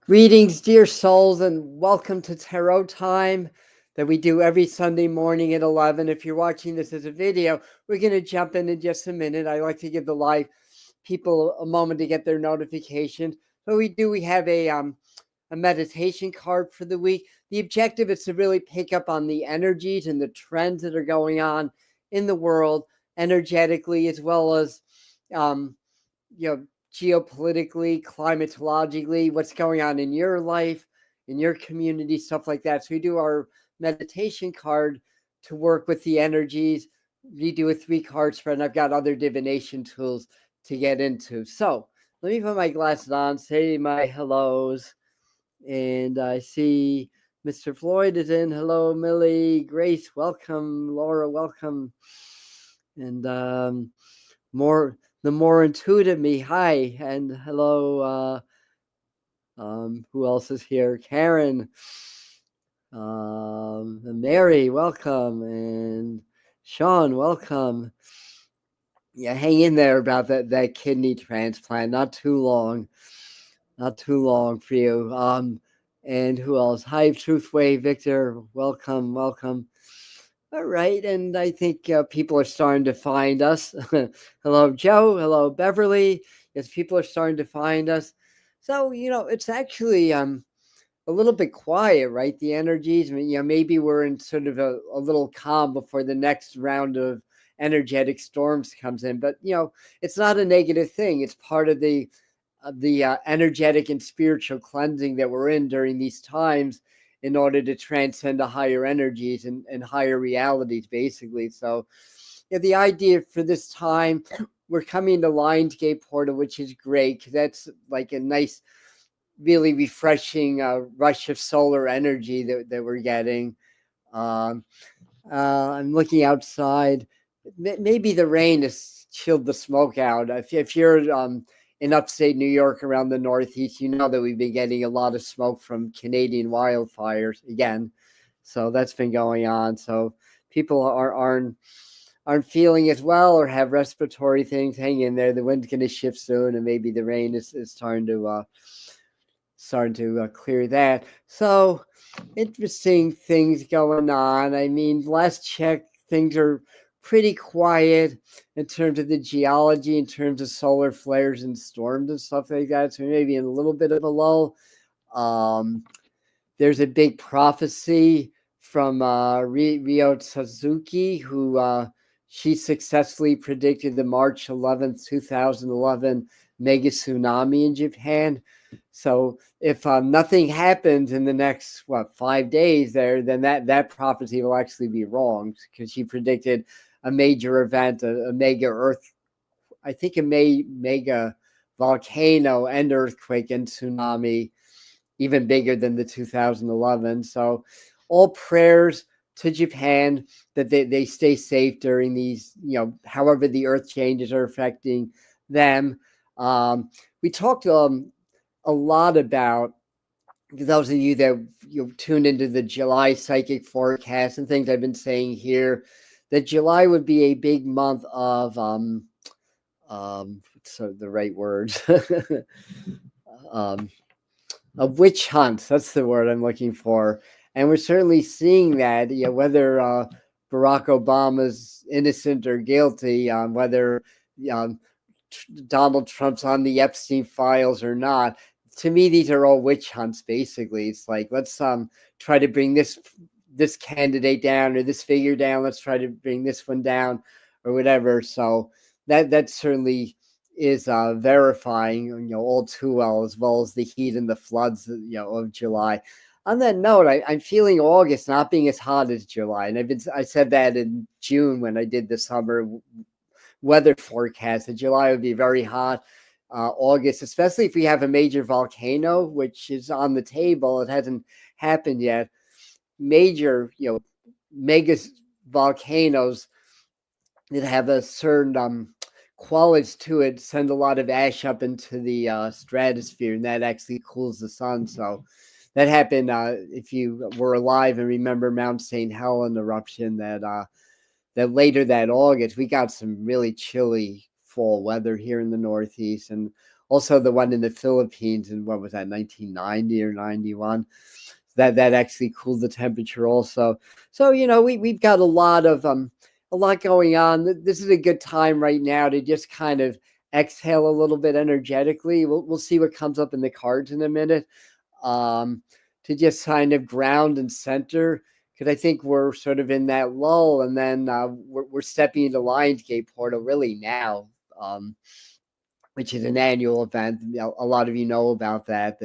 Greetings, dear souls, and welcome to Tarot Time that we do every Sunday morning at 11. If you're watching this as a video, we're going to jump in just a minute. I like to give the live people a moment to get their notifications. So we have a meditation card for the week. The objective is to really pick up on the energies and the trends that are going on in the world energetically, as well as um, geopolitically, climatologically, what's going on in your life, in your community, stuff like that. So we do our meditation card to work with the energies. We do a 3-card spread, and I've got other divination tools to get into. So let me put my glasses on, say my hellos, and I see Mr. Floyd is in. Hello, Millie, Grace, welcome, Laura, welcome, and the more intuitive me, hi, and hello. Who else is here? Karen, and Mary, welcome, and Sean, welcome. Yeah, hang in there about that kidney transplant. Not too long for you. And who else? Hi, Truthway, Victor, welcome. All right, and I think people are starting to find us. Hello, Joe. Hello, Beverly. Yes, people are starting to find us. So it's actually a little bit quiet, right? The energies. I mean, maybe we're in sort of a little calm before the next round of energetic storms comes in. But it's not a negative thing. It's part of the energetic and spiritual cleansing that we're in during these times, in order to transcend to higher energies and higher realities, basically. So the idea for this time, we're coming to Lionsgate portal, which is great because that's like a nice, really refreshing rush of solar energy that we're getting. I'm looking outside. Maybe the rain has chilled the smoke out. If you're in upstate New York, around the Northeast, you know that we've been getting a lot of smoke from Canadian wildfires again. So that's been going on. So people aren't feeling as well, or have respiratory things. Hang in there. The wind's going to shift soon, and maybe the rain is starting to clear that. So interesting things going on. I mean, last check, things are pretty quiet in terms of the geology, in terms of solar flares and storms and stuff like that. So maybe in a little bit of a lull. There's a big prophecy from Ryo Suzuki, who she successfully predicted the March 11th, 2011 mega tsunami in Japan. So if nothing happens in the next 5 days there, then that prophecy will actually be wrong, because she predicted a major event, a mega earth, I think a mega volcano and earthquake and tsunami, even bigger than the 2011. So all prayers to Japan that they stay safe during these, however the earth changes are affecting them. We talked a lot about, those of you that tuned into the July psychic forecast and things I've been saying here, that July would be a big month of so the right words of witch hunts. That's the word I'm looking for, and we're certainly seeing that. Whether Barack Obama's innocent or guilty, whether Donald Trump's on the Epstein files or not. To me, these are all witch hunts. Basically, it's like, let's try to bring this candidate down, or this figure down. Let's try to bring this one down, or whatever. So that certainly is verifying, all too well, as well as the heat and the floods, of July. On that note, I'm feeling August not being as hot as July, and I said that in June when I did the summer weather forecast, that July would be very hot. August, especially if we have a major volcano, which is on the table. It hasn't happened yet. Major, mega volcanoes that have a certain qualities to it send a lot of ash up into the stratosphere, and that actually cools the sun. So that happened, if you were alive and remember Mount St. Helens eruption, that later that August, we got some really chilly fall weather here in the Northeast. And also the one in the Philippines in, what was that, 1990 or 91, that actually cooled the temperature also. So we've got a lot going on. This is a good time right now to just kind of exhale a little bit energetically. We'll see what comes up in the cards in a minute, to just kind of ground and center, because I think we're sort of in that lull, and then we're stepping into Lionsgate portal really now, which is an annual event. A lot of you know about that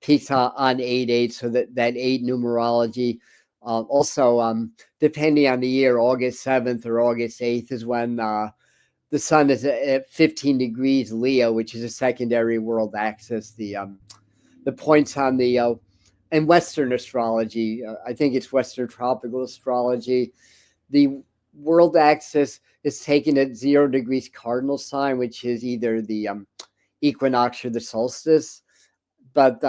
peaks on 8/8, so that 8 numerology. Also, depending on the year, August 7th or August 8th is when the sun is at 15 degrees Leo, which is a secondary world axis. The points on the in Western astrology, I think it's Western tropical astrology, the world axis is taken at 0 degrees cardinal sign, which is either the equinox or the solstice. But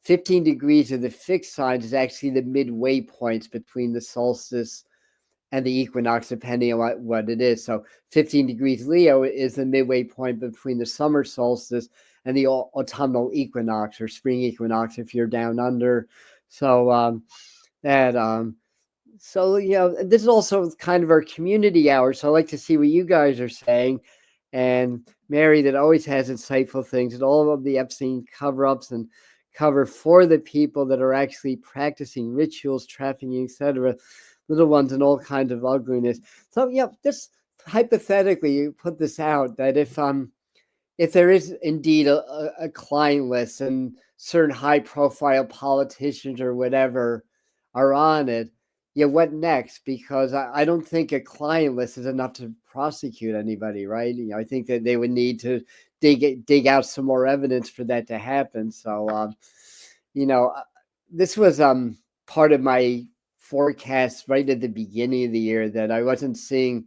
15 degrees of the fixed signs is actually the midway points between the solstice and the equinox, depending on what it is. So 15 degrees Leo is the midway point between the summer solstice and the autumnal equinox or spring equinox if you're down under. So so this is also kind of our community hour. So I like to see what you guys are saying. And Mary, that always has insightful things, and all of the Epstein cover-ups and cover for the people that are actually practicing rituals, trafficking, etc., little ones, and all kinds of ugliness. So just hypothetically, you put this out that if there is indeed a client list and certain high-profile politicians or whatever are on it, what next? Because I don't think a client list is enough to prosecute anybody, right? I think that they would need to dig out some more evidence for that to happen. So, this was part of my forecast right at the beginning of the year, that I wasn't seeing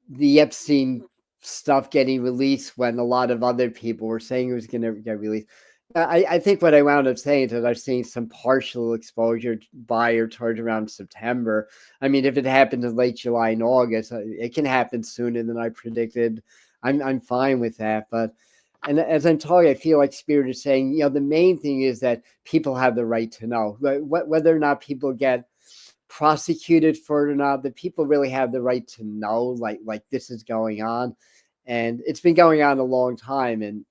the Epstein stuff getting released when a lot of other people were saying it was going to get released. I think what I wound up saying is that I'm seeing some partial exposure by or towards around September. I mean, if it happens in late July and August, it can happen sooner than I predicted. I'm fine with that. But, and as I'm talking, I feel like Spirit is saying, the main thing is that people have the right to know. Whether or not people get prosecuted for it or not, the people really have the right to know, like this is going on. And it's been going on a long time. And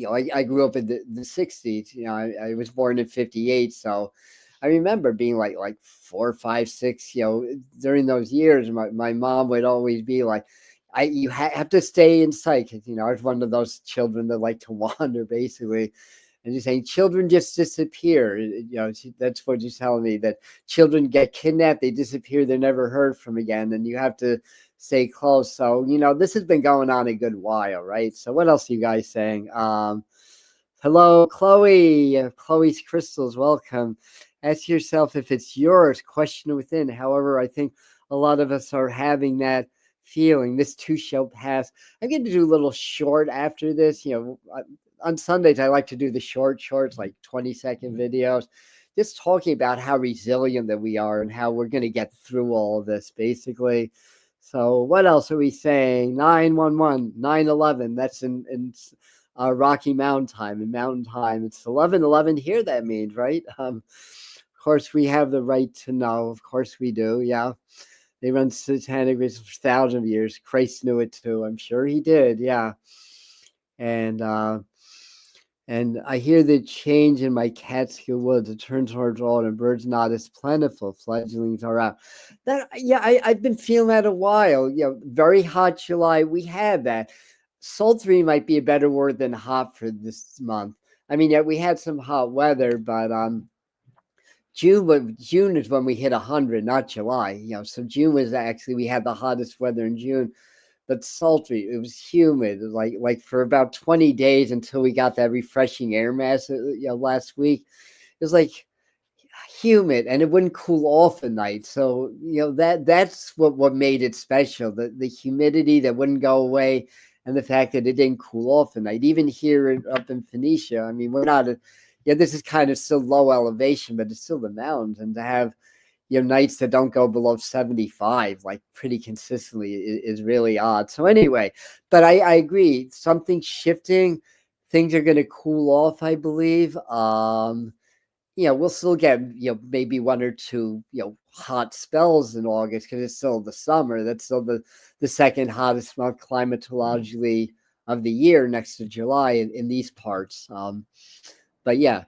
I grew up in the 60s. I was born in 58, so I remember being like 4, 5, 6. During those years, my mom would always be like, you have to stay in sight, because I was one of those children that like to wander, basically. And she's saying children just disappear. That's what she's telling me, that children get kidnapped, they disappear, they're never heard from again, and you have to stay close. So, this has been going on a good while, right? So what else are you guys saying? Hello, Chloe. Chloe's crystals, welcome. Ask yourself if it's yours. Question within. However, I think a lot of us are having that feeling. This too shall pass. I'm going to do a little short after this. On Sundays, I like to do the shorts, like 20-second videos, just talking about how resilient that we are and how we're going to get through all of this, basically. So what else are we saying? 911, 9/11. That's in Rocky Mountain time. In Mountain time, it's 11/11 here. That means, right? Of course, we have the right to know. Of course, we do. Yeah, they run satanic rituals for thousands of years. Christ knew it too. I'm sure he did. Yeah, and I hear the change in my Catskill woods. It turns towards autumn. Birds not as plentiful. Fledglings are out. I've been feeling that a while. Very hot July. We had that. Sultry might be a better word than hot for this month. I mean, we had some hot weather, but June is when we hit 100, not July. So June was actually, we had the hottest weather in June. But sultry. It was humid, like for about 20 days until we got that refreshing air mass, last week. It was like humid, and it wouldn't cool off at night. So that's what made it special. The humidity that wouldn't go away, and the fact that it didn't cool off at night. Even here up in Phoenicia, I mean, we're not this is kind of still low elevation, but it's still the mountains, and to have nights that don't go below 75, like pretty consistently, is really odd. So anyway, but I agree. Something's shifting. Things are going to cool off, I believe. We'll still get, maybe one or two, hot spells in August because it's still the summer. That's still the second hottest month climatologically of the year, next to July in these parts. But yeah,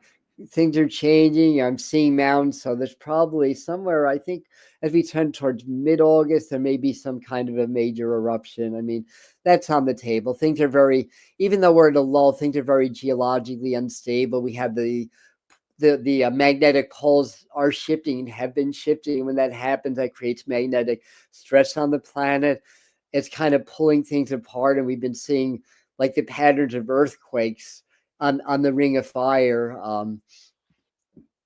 things are changing. I'm seeing mountains, so there's probably somewhere, I think, as we turn towards mid-August, there may be some kind of a major eruption. I mean, that's on the table. Things are very, even though we're at a lull, things are very geologically unstable. We have the magnetic poles are shifting and have been shifting. When that happens, that creates magnetic stress on the planet. It's kind of pulling things apart, and we've been seeing like the patterns of earthquakes on the Ring of Fire.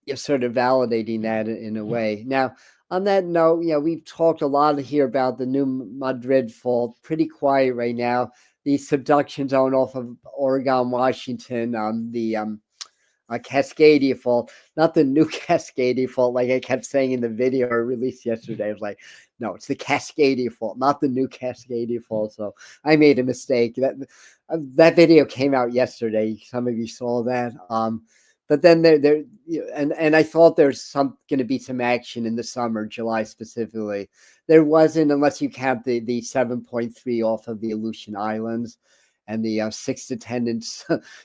You're sort of validating that in a way. Now, on that note, we've talked a lot here about the New Madrid fault. Pretty quiet right now. The subduction zone off of Oregon, Washington, the Cascadia fault, not the new Cascadia fault, like I kept saying in the video I released yesterday. I was like, no, it's the Cascadia fault, not the new Cascadia fault. So I made a mistake. That video came out yesterday. Some of you saw that. But then and I thought there's going to be some action in the summer, July specifically. There wasn't, unless you count the 7.3 off of the Aleutian Islands and the 6 to 10 inch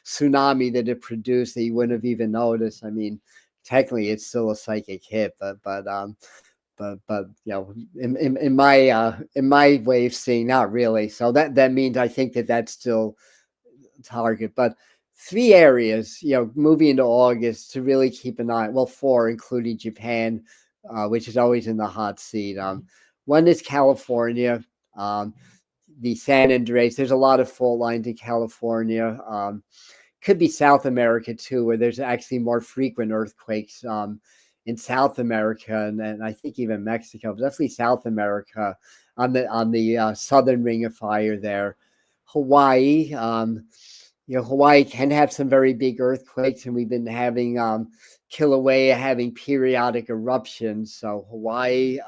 tsunami that it produced that you wouldn't have even noticed. I mean, technically it's still a psychic hit, but in my way of seeing, not really. So that means I think that's still target. But 3 areas, moving into August to really keep an eye. Well, 4, including Japan, which is always in the hot seat. One is California. The San Andreas. There's a lot of fault lines in California. Could be South America too, where there's actually more frequent earthquakes in South America, and I think even Mexico, but definitely South America on the southern Ring of Fire there. Hawaii, Hawaii can have some very big earthquakes, and we've been having Kilauea having periodic eruptions. So Hawaii,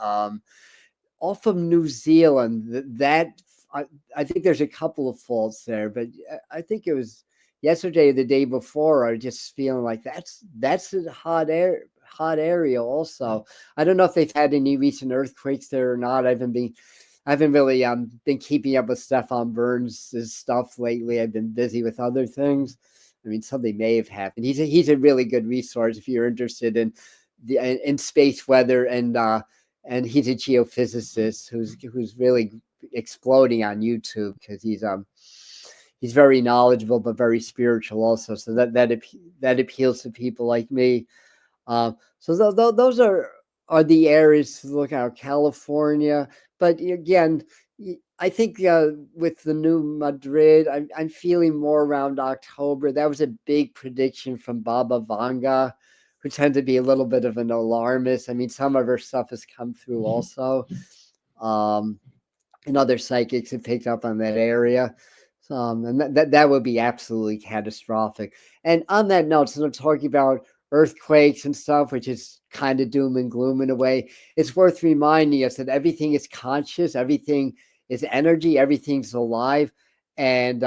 off of New Zealand, that I think there's a couple of faults there, but I think it was yesterday or the day before. I was just feeling like that's a hot area. Also, I don't know if they've had any recent earthquakes there or not. I haven't really been keeping up with Stefan Burns' stuff lately. I've been busy with other things. I mean, something may have happened. He's a really good resource if you're interested in space weather, and he's a geophysicist who's really exploding on YouTube because he's very knowledgeable but very spiritual also. So that appeals to people like me. So those are the areas to look at. California, but again, I think with the New Madrid, I'm feeling more around October. That was a big prediction from Baba Vanga, who tends to be a little bit of an alarmist. I mean, some of her stuff has come through also. And other psychics have picked up on that area. And that would be absolutely catastrophic. And on that note, since I'm talking about earthquakes and stuff, which is kind of doom and gloom in a way, it's worth reminding us that everything is conscious, everything is energy, everything's alive. And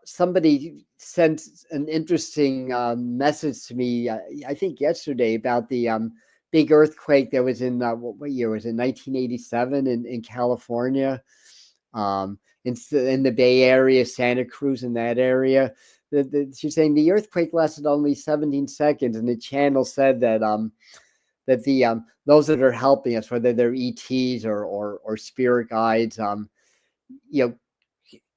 somebody sent an interesting message to me, I think yesterday, about the big earthquake that was in what year was it? 1987 in California, in the Bay Area, Santa Cruz, in that area. She's saying the earthquake lasted only 17 seconds, and the channel said that the those that are helping us, whether they're ETs or spirit guides,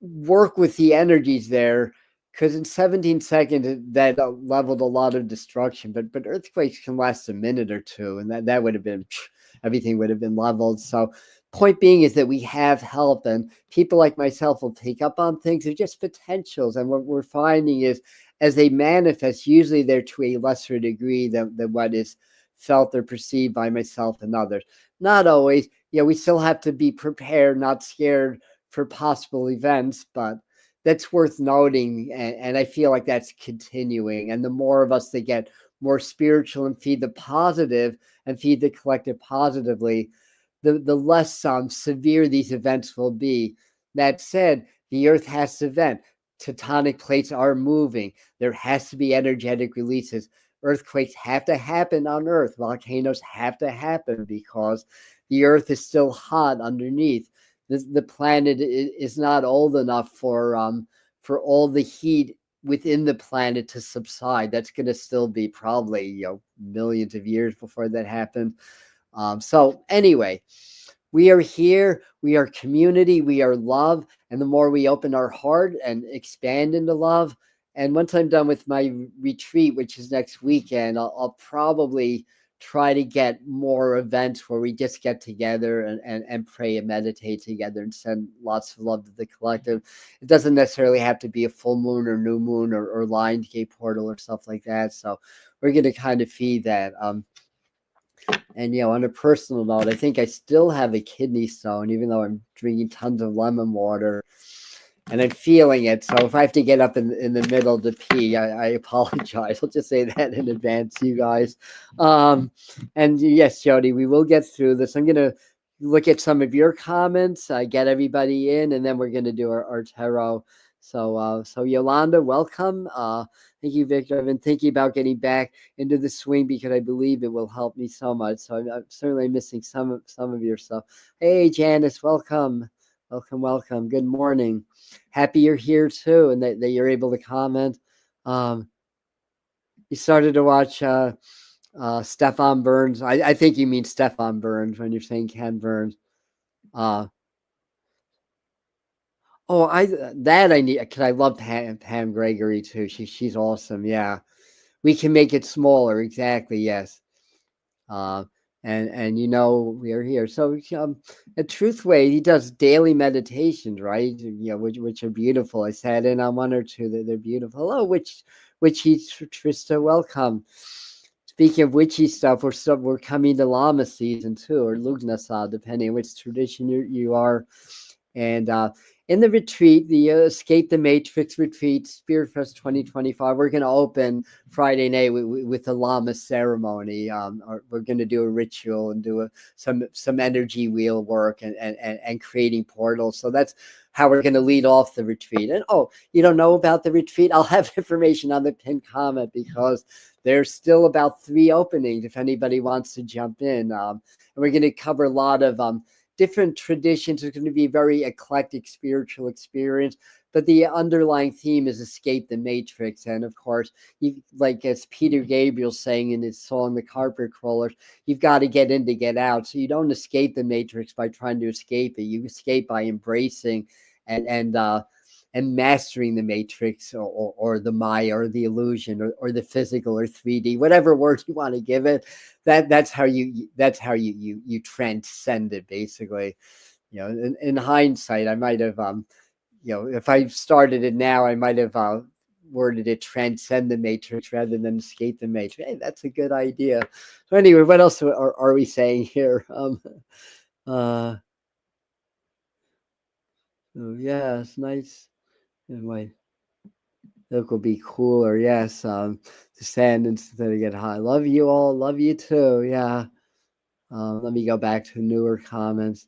work with the energies there, because in 17 seconds that leveled a lot of destruction. But earthquakes can last a minute or two, and that would have been, everything would have been leveled. So point being is that we have help, and people like myself will pick up on things. They're just potentials, and what we're finding is, as they manifest, usually they're to a lesser degree than what is felt or perceived by myself and others. Not always. We still have to be prepared, not scared for possible events, but that's worth noting, and I feel like that's continuing. And the more of us that get more spiritual and feed the positive and feed the collective positively, the less severe these events will be. That said, the earth has to vent. Tectonic plates are moving. There has to be energetic releases. Earthquakes have to happen on Earth. Volcanoes have to happen because the earth is still hot underneath. The planet is not old enough for all the heat within the planet to subside. That's going to still be probably millions of years before that happens. So anyway, we are here. We are community. We are love. And the more we open our heart and expand into love, and once I'm done with my retreat, which is next weekend, I'll probably try to get more events where we just get together and pray and meditate together and send lots of love to the collective. It doesn't necessarily have to be a full moon or new moon or lined gate portal or stuff like that. So we're going to kind of feed that. And on a personal note, I think I still have a kidney stone, even though I'm drinking tons of lemon water. And I'm feeling it. So if I have to get up in the middle to pee, I apologize. I'll just say that in advance, you guys. And yes, Jody, we will get through this. I'm going to look at some of your comments, get everybody in, and then we're going to do our tarot. So Yolanda, welcome. Thank you, Victor. I've been thinking about getting back into the swing because I believe it will help me so much. So I'm certainly missing some of your stuff. Hey, Janice, welcome. Welcome. Good morning. Happy you're here too, and that you're able to comment. You started to watch Stefan Burns. I think you mean Stefan Burns when you're saying Ken Burns. I need, because I love Pam Gregory too. She's awesome. Yeah, we can make it smaller. Exactly. Yes. And we are here. So at Truthway, he does daily meditations, right? Which are beautiful. I sat in on one or two. They're beautiful. Hello, witchy Trista, welcome. Speaking of witchy stuff, we're coming to Llama season 2 or Lugnasad, depending on which tradition you are. And in the retreat, the Escape the Matrix retreat, SPIRITFEST 2025, we're going to open Friday night with the Llama ceremony. We're going to do a ritual and do some energy wheel work and creating portals. So that's how we're going to lead off the retreat. And you don't know about the retreat? I'll have information on the pinned comment because there's still about 3 openings if anybody wants to jump in. And we're going to cover a lot of different traditions. It's going to be a very eclectic spiritual experience, but the underlying theme is escape the matrix. And of course, like as Peter Gabriel's saying in his song, The Carpet Crawlers, you've got to get in to get out. So you don't escape the matrix by trying to escape it. You escape by embracing and mastering the matrix or the Maya or the illusion or the physical or 3D, whatever word you want to give it. That's how you transcend it, basically. In hindsight, I might have if I started it now, I might have worded it transcend the matrix rather than escape the matrix. Hey, that's a good idea. So anyway, what else are we saying here? Yeah, it's nice. Anyway, it will be cooler. Yes, to stand instead of get high. Love you all. Love you too. Yeah. Let me go back to newer comments.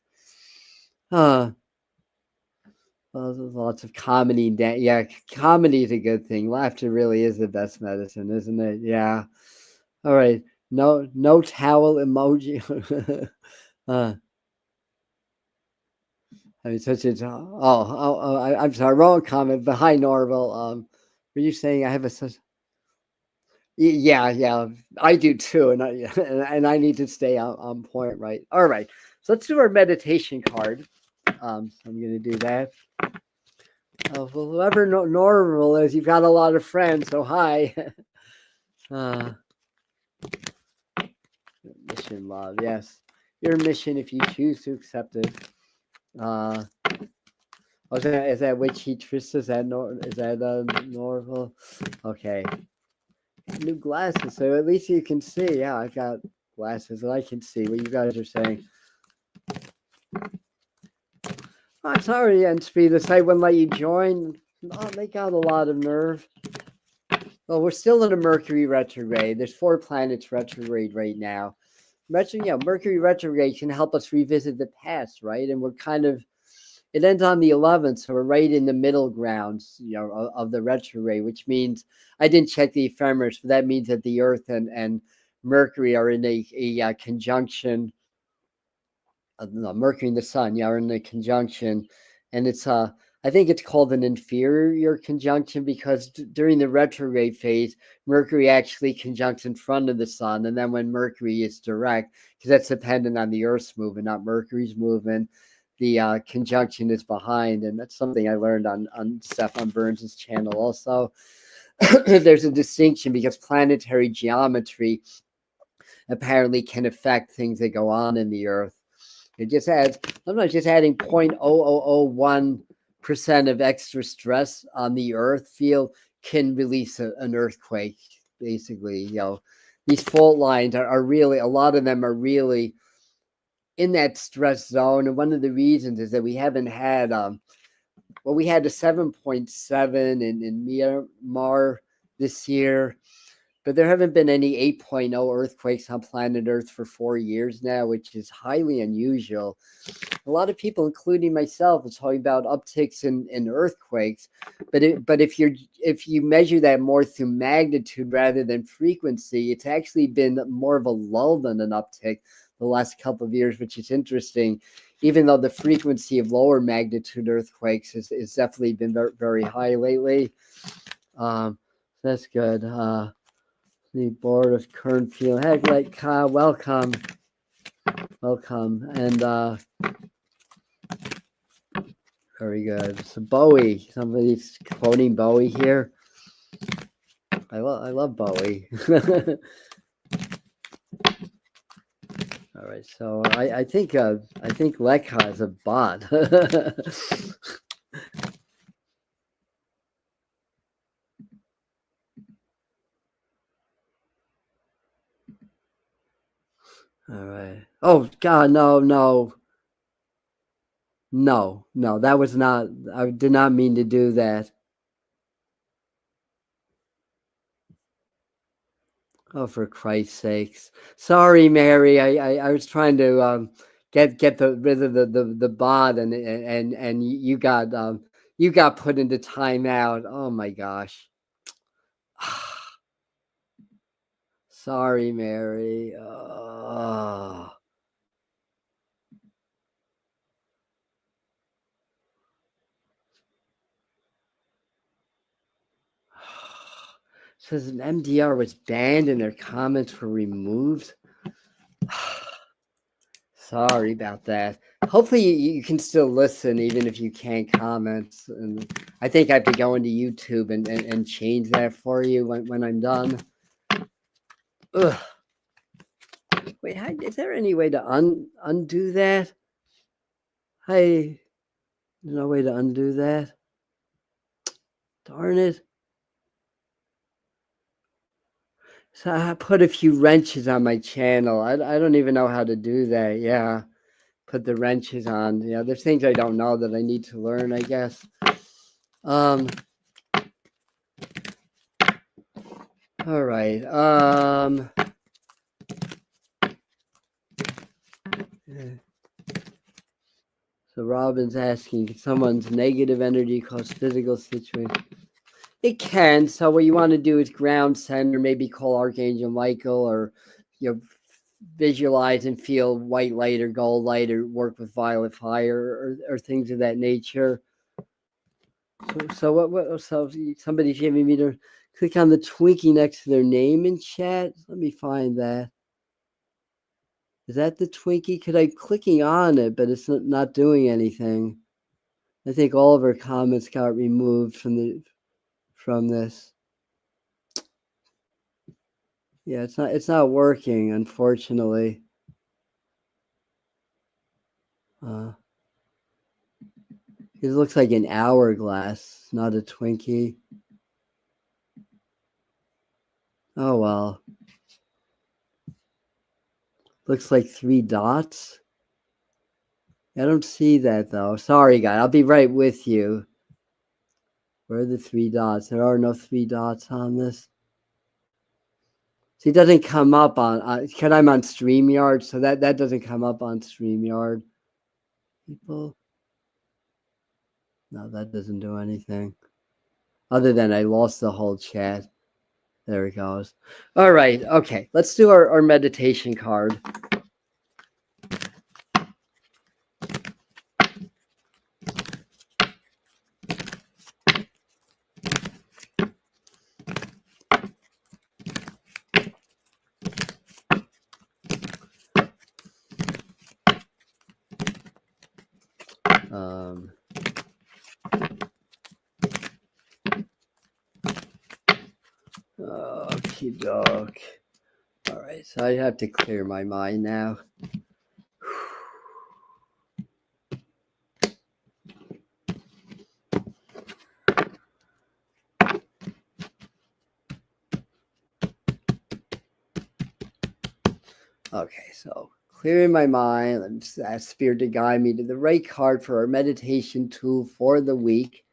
Lots of comedy. Yeah, comedy is a good thing. Laughter really is the best medicine, isn't it? Yeah. All right. No towel emoji. I mean, such a I'm sorry, wrong comment. But hi, Norval. Were you saying I have a such? Yeah, I do too, and I need to stay on point, right? All right, so let's do our meditation card. So I'm going to do that. Well, whoever Norval is, you've got a lot of friends, so hi. Mission love, yes, your mission if you choose to accept it. Is that witchy Trista? Is that Norval? Okay. New glasses, so at least you can see. Yeah, I've got glasses and I can see what you guys are saying. I'm sorry, NSP, the site wouldn't let you join. Oh, they got a lot of nerve. Well, we're still in a Mercury retrograde. There's 4 planets retrograde right now. Mercury retrograde can help us revisit the past, right? And we're kind of, it ends on the 11th, so we're right in the middle grounds, of the retrograde, which means I didn't check the ephemeris, but that means that the Earth and Mercury are in a conjunction. No, Mercury and the Sun, are in a conjunction, and it's I think it's called an inferior conjunction because during the retrograde phase, Mercury actually conjuncts in front of the Sun, and then when Mercury is direct, because that's dependent on the Earth's movement, not Mercury's movement, the conjunction is behind, and that's something I learned on Stefan Burns' channel. Also, there's a distinction because planetary geometry apparently can affect things that go on in the Earth. It just adds, sometimes just adding 0.0001% of extra stress on the Earth field can release an earthquake. Basically, these fault lines are really, a lot of them are really in that stress zone. And one of the reasons is that we haven't had, we had a 7.7 in Myanmar this year, but there haven't been any 8.0 earthquakes on planet Earth for 4 years now, which is highly unusual. A lot of people, including myself, are talking about upticks in earthquakes, but if you measure that more through magnitude rather than frequency, it's actually been more of a lull than an uptick the last couple of years, which is interesting. Even though the frequency of lower magnitude earthquakes is definitely been very, very high lately. That's good. The board of Kernfield. Heck, like Kyle, welcome, and very good. So Bowie, somebody's quoting Bowie here. I love Bowie. All right, so I think Lekha is a bot. All right. Oh God, no, that was not. I did not mean to do that. Oh, for Christ's sakes! Sorry, Mary. I was trying to get rid of the bot, and you got put into timeout. Oh my gosh! Sorry, Mary. Oh. Says an MDR was banned and their comments were removed. Sorry about that. Hopefully you can still listen even if you can't comment. And I think I have to go into YouTube and change that for you when I'm done. Ugh. Wait, is there any way to undo that? Hey, there's no way to undo that. Darn it. So I put a few wrenches on my channel. I don't even know how to do that. Yeah. Put the wrenches on. Yeah, there's things I don't know that I need to learn, I guess. All right. So Robin's asking, can someone's negative energy cause physical situation? It can. So what you want to do is ground center, maybe call Archangel Michael, or visualize and feel white light or gold light, or work with violet fire, or things of that nature. So what? So somebody's giving me to click on the Twinkie next to their name in chat. Let me find that. Is that the Twinkie? Because I'm clicking on it, but it's not doing anything. I think all of her comments got removed from this. Yeah, it's not working, unfortunately. It looks like an hourglass, not a Twinkie. Oh well. Looks like 3 dots. I don't see that though. Sorry, guys. I'll be right with you. Where are the 3 dots? There are no 3 dots on this. See, it doesn't come up on, because I'm on StreamYard, so that doesn't come up on StreamYard. People, no, that doesn't do anything. Other than I lost the whole chat. There it goes. All right, okay, let's do our meditation card. Okie doke. All right, so I have to clear my mind now. Okay, so clearing my mind, let me just ask Spirit to guide me to the right card for our meditation tool for the week.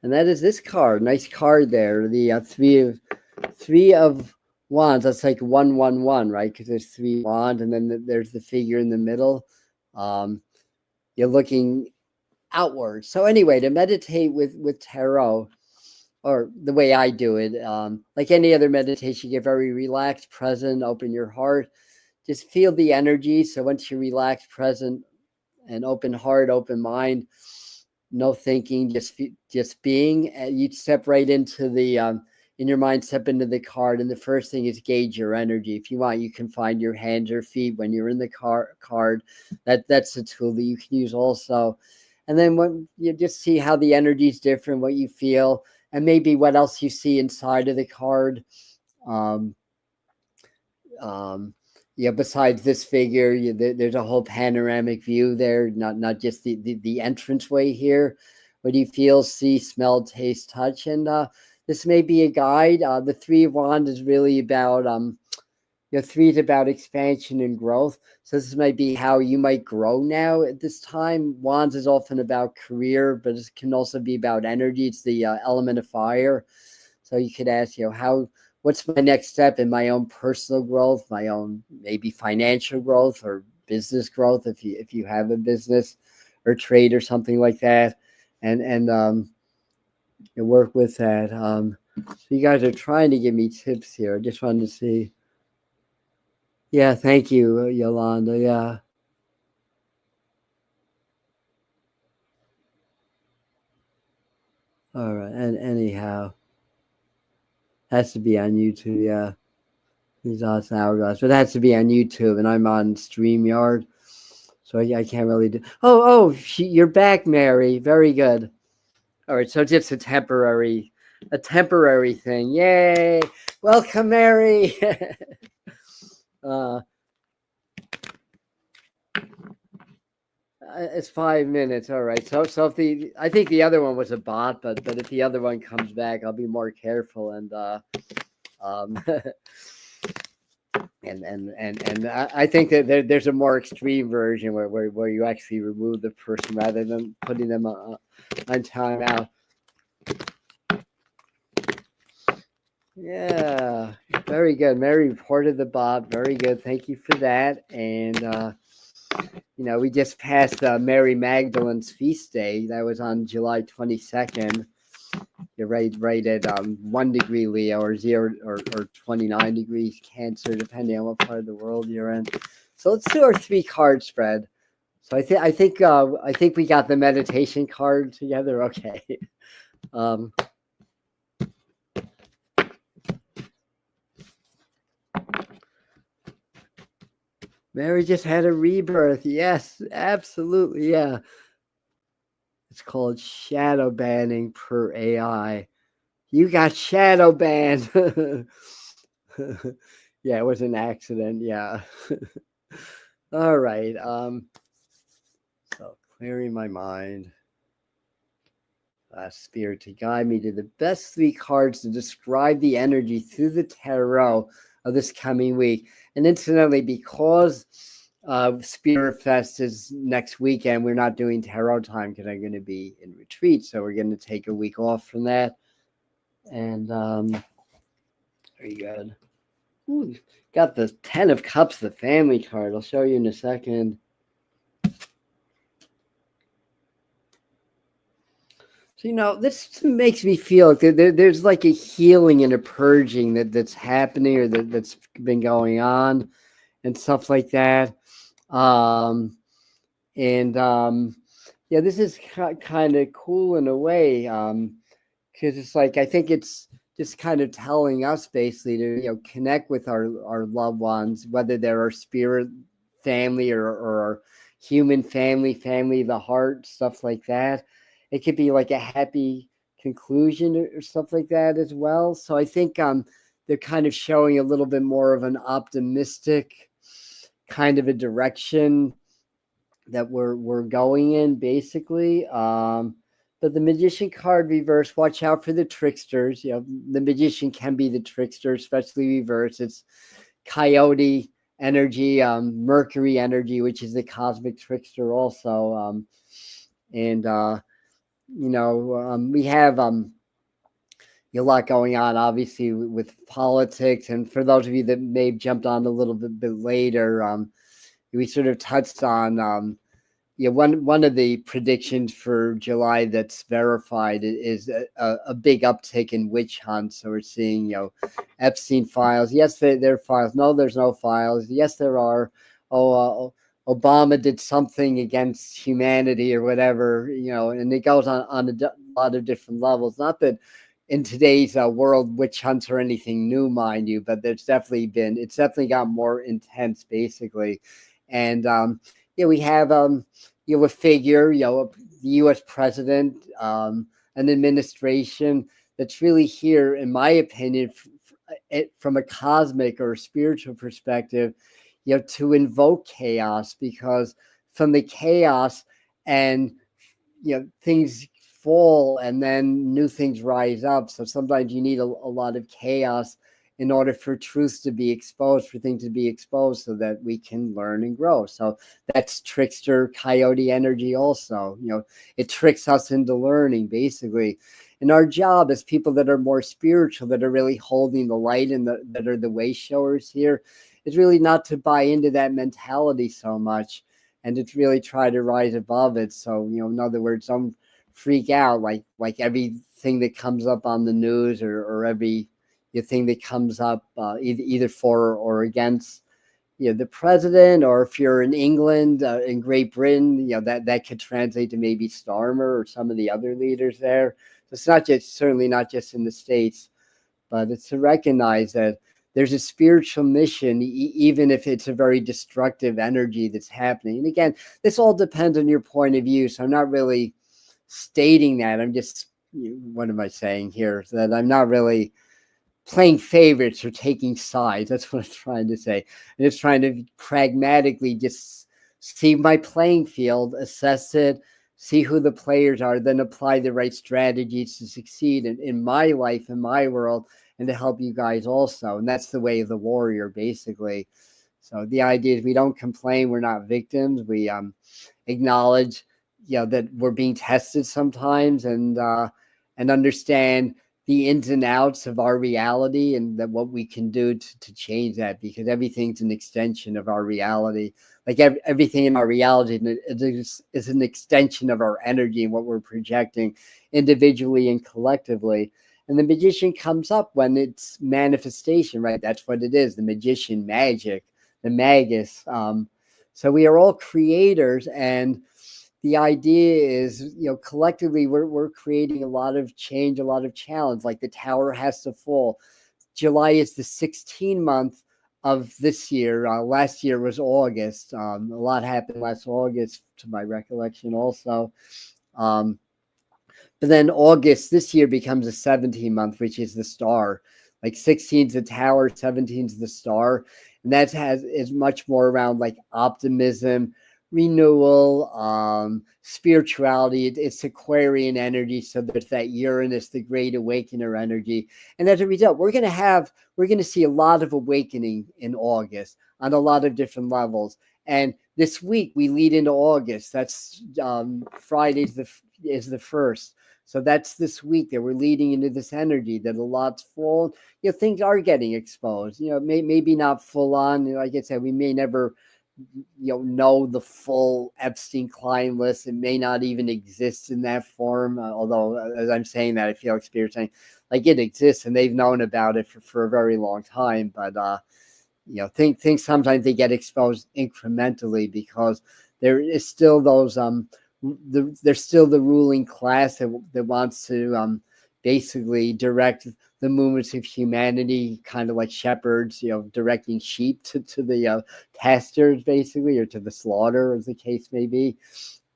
And that is this card. Nice card there. The three of wands. That's like 111, right? Because there's 3 wands, and then there's the figure in the middle. You're looking outward. So anyway, to meditate with tarot, or the way I do it, like any other meditation, get very relaxed, present, open your heart. Just feel the energy. So once you're relaxed, present, and open heart, open mind, no thinking, just being, you step right into the in your mind, step into the card. And the first thing is gauge your energy. If you want, you can find your hands or feet when you're in the card. That's a tool that you can use also. And then when you just see how the energy is different, what you feel, and maybe what else you see inside of the card. Besides this figure, there's a whole panoramic view there, not just the entranceway here. What do you feel, see, smell, taste, touch? And this may be a guide. The 3 of Wands is really about, 3 is about expansion and growth. So this might be how you might grow now at this time. Wands is often about career, but it can also be about energy. It's the element of fire. So you could ask, what's my next step in my own personal growth, my own maybe financial growth or business growth, if you have a business or trade or something like that, and you work with that. So you guys are trying to give me tips here. I just wanted to see. Yeah, thank you, Yolanda. Yeah. All right, and anyhow, has to be on YouTube. Yeah. These awesome hourglass, but it has to be on YouTube, and I'm on StreamYard, so I can't really do. You're back, Mary. Very good. All right, so just a temporary thing. Yay! Welcome, Mary. It's 5 minutes. All right. So if I think the other one was a bot, but if the other one comes back, I'll be more careful and And I think that there's a more extreme version where you actually remove the person rather than putting them on timeout. Yeah, very good. Mary reported the bot. Very good. Thank you for that. And we just passed Mary Magdalene's feast day. That was on July 22nd. You're right at 1 degree Leo or 0 or 29 degrees Cancer, depending on what part of the world you're in. So let's do our 3 card spread. So I think we got the meditation card together. Okay. Mary just had a rebirth. Yes, absolutely. Yeah. It's called shadow banning per AI. You got shadow banned. Yeah, it was an accident. Yeah. All right. So clearing my mind. Spirit to guide me to the best 3 cards to describe the energy through the tarot of this coming week. And incidentally, because SPIRITFEST is next weekend, we're not doing tarot time because I'm going to be in retreat. So we're going to take a week off from that. And very good. Ooh, got the 10 of Cups, the family card. I'll show you in a second. So, this makes me feel like there's like a healing and a purging that's happening, or that's been going on and stuff like that. And yeah, this is kind of cool in a way, because it's like, I think it's just kind of telling us basically to connect with our loved ones, whether they're our spirit family or our human family of the heart, stuff like that. It could be like a happy conclusion or stuff like that as well. So I think they're kind of showing a little bit more of an optimistic kind of a direction that we're going in, basically. But the Magician card reverse, watch out for the tricksters. The Magician can be the trickster, especially reverse. It's Coyote energy, Mercury energy, which is the cosmic trickster also. And we have a lot going on, obviously, with politics. And for those of you that may have jumped on a little bit later, we sort of touched on one of the predictions for July that's verified is a big uptick in witch hunts. So we're seeing, Epstein files. Yes, there are files. No, there's no files. Yes, there are. Obama did something against humanity or whatever, and it goes on a lot of different levels. Not that in today's world, witch hunts are anything new, mind you, but it's definitely got more intense, basically. And we have a figure, the U.S. president, an administration that's really here, in my opinion, from a cosmic or spiritual perspective, to invoke chaos, because from the chaos and things fall and then new things rise up. So sometimes you need a lot of chaos in order for truths to be exposed, for things to be exposed, so that we can learn and grow. So that's trickster coyote energy also. It tricks us into learning, basically. And our job as people that are more spiritual, that are really holding the light and that are the way showers here, is really not to buy into that mentality so much, and to really try to rise above it. So, in other words, don't freak out like everything that comes up on the news, or every thing that comes up either for or against the president, or if you're in England, in Great Britain, that could translate to maybe Starmer or some of the other leaders there. So it's certainly not just in the States, but it's to recognize that there's a spiritual mission, even if it's a very destructive energy that's happening. And again, this all depends on your point of view. So I'm not really stating that. I'm just, what am I saying here? That I'm not really playing favorites or taking sides. That's what I'm trying to say. I'm just trying to pragmatically just see my playing field, assess it, see who the players are, then apply the right strategies to succeed in my life, in my world, and to help you guys also. And that's the way of the warrior, basically. So the idea is we don't complain. We're not victims. We acknowledge, that we're being tested sometimes, and understand the ins and outs of our reality, and that what we can do to change that, because everything's an extension of our reality. Like everything in our reality is an extension of our energy and what we're projecting individually and collectively. And the magician comes up when it's manifestation, right? That's what it is. The magician, magic, the magus. So we are all creators, and the idea is, collectively we're creating a lot of change, a lot of challenge. Like the tower has to fall. July is the 16th month of this year. Last year was August. A lot happened last August, to my recollection, also. But then August this year becomes a 17 month, which is the star. Like 16 is the tower, 17 is the star. And that is much more around like optimism, renewal, spirituality. It's Aquarian energy. So there's that Uranus, the great awakener energy. And as a result, we're going to see a lot of awakening in August on a lot of different levels. And this week we lead into August. That's Friday is the 1st. So that's this week that we're leading into this energy that a lot's full. Things are getting exposed. Maybe not full on. Like I said, we may never know the full Epstein-Klein list. It may not even exist in that form. Although, as I'm saying that, I feel like Spirit's saying, like, it exists and they've known about it for a very long time. But things sometimes they get exposed incrementally because there is still those there's still the ruling class that wants to basically direct the movements of humanity, kind of like shepherds, directing sheep to the pastures, basically, or to the slaughter, as the case may be.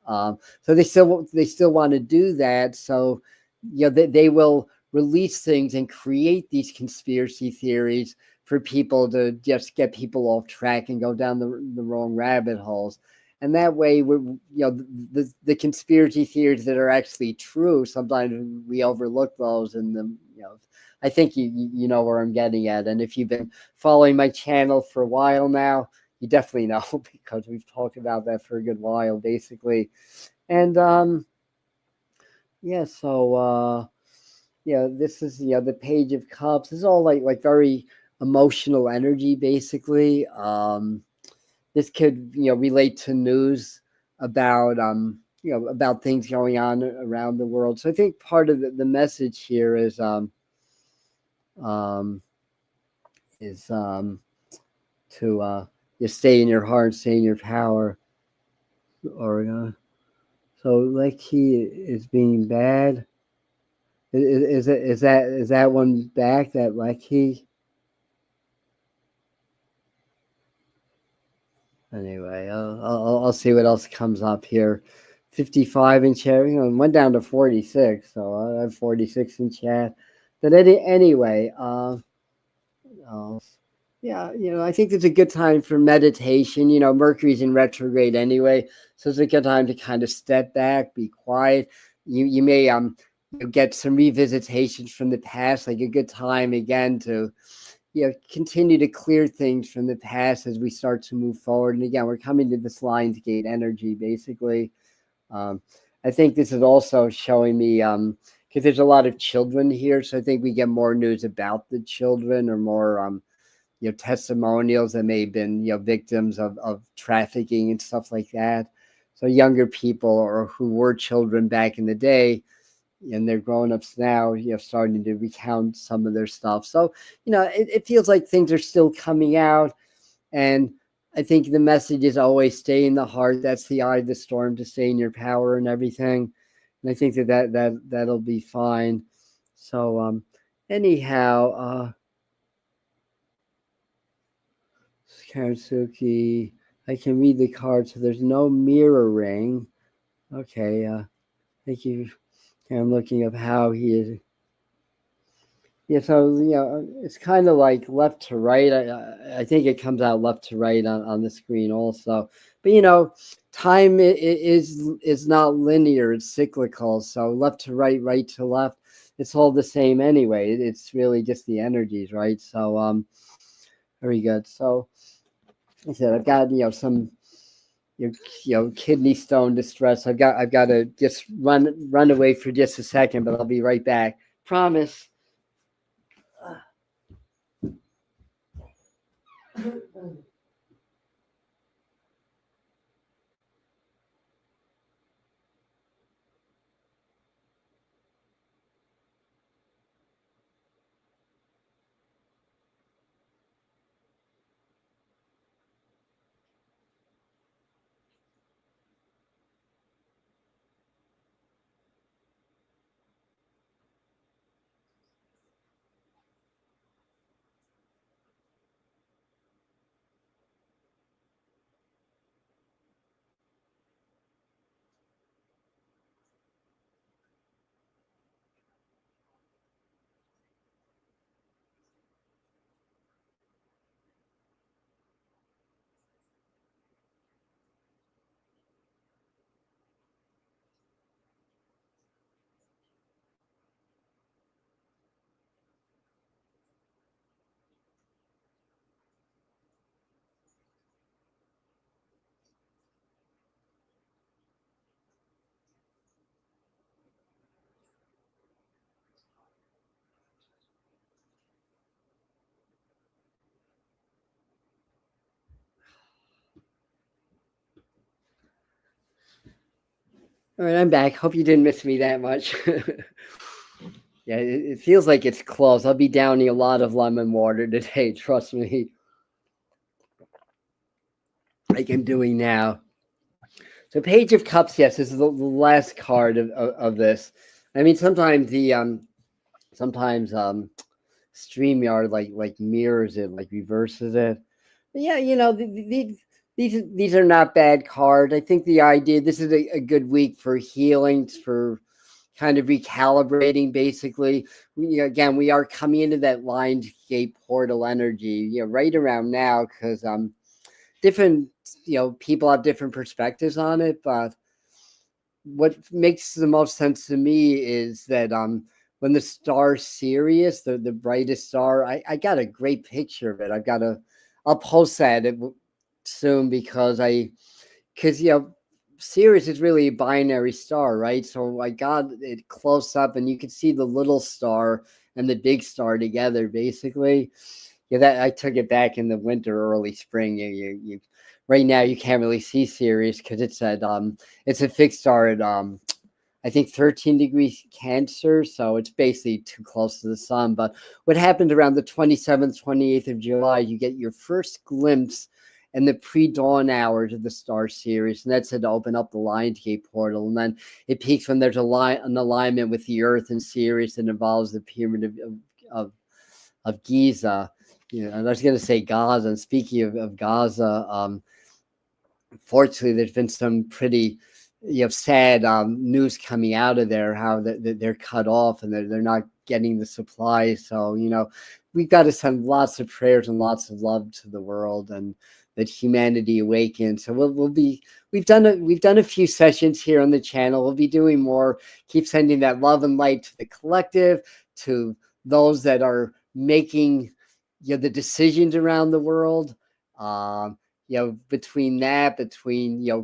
So they still want to do that. So they will release things and create these conspiracy theories for people to just get people off track and go down the wrong rabbit holes. And that way, the conspiracy theories that are actually true, sometimes we overlook those. And I think you know where I'm getting at. And if you've been following my channel for a while now, you definitely know, because we've talked about that for a good while, basically. And so this is the Page of Cups. This is all like very emotional energy, basically. This could relate to news about about things going on around the world. So I think part of the message here is to just stay in your heart, stay in your power. Or so, like, he is being bad. Is that one back? That, like, he. Anyway, I'll see what else comes up here. 55 in chat. Went down to 46, so I have 46 in chat. But anyway, yeah, I think it's a good time for meditation. Mercury's in retrograde anyway, so it's a good time to kind of step back, be quiet. You may get some revisitations from the past, like a good time again to continue to clear things from the past as we start to move forward. And again, we're coming to this Lionsgate energy, basically. I think this is also showing me, because there's a lot of children here, so I think we get more news about the children, or more testimonials that may have been victims of trafficking and stuff like that. So younger people, or who were children back in the day, and they're grown-ups now, starting to recount some of their stuff. So it feels like things are still coming out. And I think the message is always stay in the heart. That's the eye of the storm, to stay in your power and everything. And I think that'll be fine. So anyhow, Karatsuki, I can read the cards, so there's no mirroring. Okay, thank you. I'm looking up how he is. Yeah, so it's kind of like left to right. I think it comes out left to right on the screen also. But time is not linear; it's cyclical. So left to right, right to left, it's all the same anyway. It's really just the energies, right? So very good. So I said I've got some kidney stone distress. I've got to just run away for just a second, but I'll be right back. Promise. All right, I'm back. Hope you didn't miss me that much. Yeah, it feels like it's close. I'll be downing a lot of lemon water today, trust me, like I'm doing now. So Page of Cups, yes, this is the last card of this. I mean, sometimes StreamYard like mirrors it, like reverses it. But yeah, these are not bad cards. I think the idea, this is a good week for healings, for kind of recalibrating. Basically, again, we are coming into that Lionsgate portal energy, right around now, because different people have different perspectives on it, but what makes the most sense to me is that when the star Sirius, the brightest star, I got a great picture of it. I'll post that soon, because Sirius is really a binary star, right? So I got it close up, and you can see the little star and the big star together, basically. Yeah, that I took it back in the winter, early spring. You right now you can't really see Sirius because it's a fixed star at I think 13 degrees Cancer, so it's basically too close to the sun. But what happened around the 27th, 28th of July, you get your first glimpse in the pre-dawn hours of the star Sirius, and that's to open up the Lionsgate portal. And then it peaks when there's an alignment with the Earth and Sirius that involves the pyramid of, of Giza. And I was going to say Gaza. And speaking of Gaza, fortunately, there's been some pretty sad news coming out of there, how they're cut off and they're not getting the supplies. So we've got to send lots of prayers and lots of love to the world, and that humanity awakens. So we've done a few sessions here on the channel. We'll be doing more. Keep sending that love and light to the collective, to those that are making the decisions around the world. Between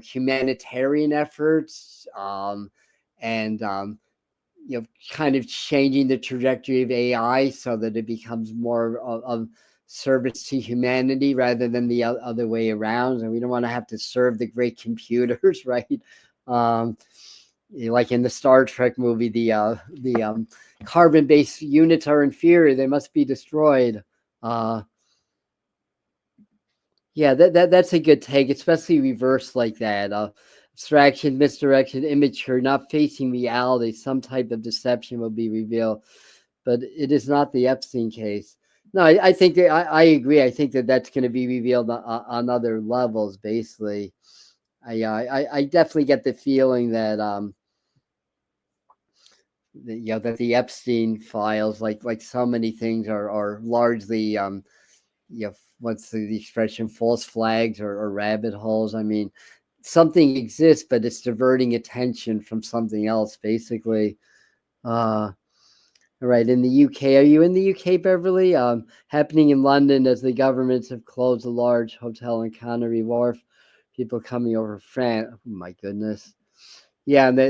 humanitarian efforts, and kind of changing the trajectory of AI so that it becomes more of service to humanity rather than the other way around. And we don't want to have to serve the great computers, right? Like in the Star Trek movie, the carbon-based units are inferior; they must be destroyed. Yeah, that's a good take, especially reverse like that. Abstraction, misdirection, immature, not facing reality. Some type of deception will be revealed, but it is not the Epstein case. No, I think that I agree. I think that that's going to be revealed on other levels. Basically, I definitely get the feeling that that the Epstein files, like so many things, are largely what's the expression, false flags, or rabbit holes. I mean, something exists, but it's diverting attention from something else, basically. All right, in the UK, are you in the UK, Beverly? Happening in London as the governments have closed a large hotel in Canary Wharf. People coming over France. Oh my goodness. Yeah, and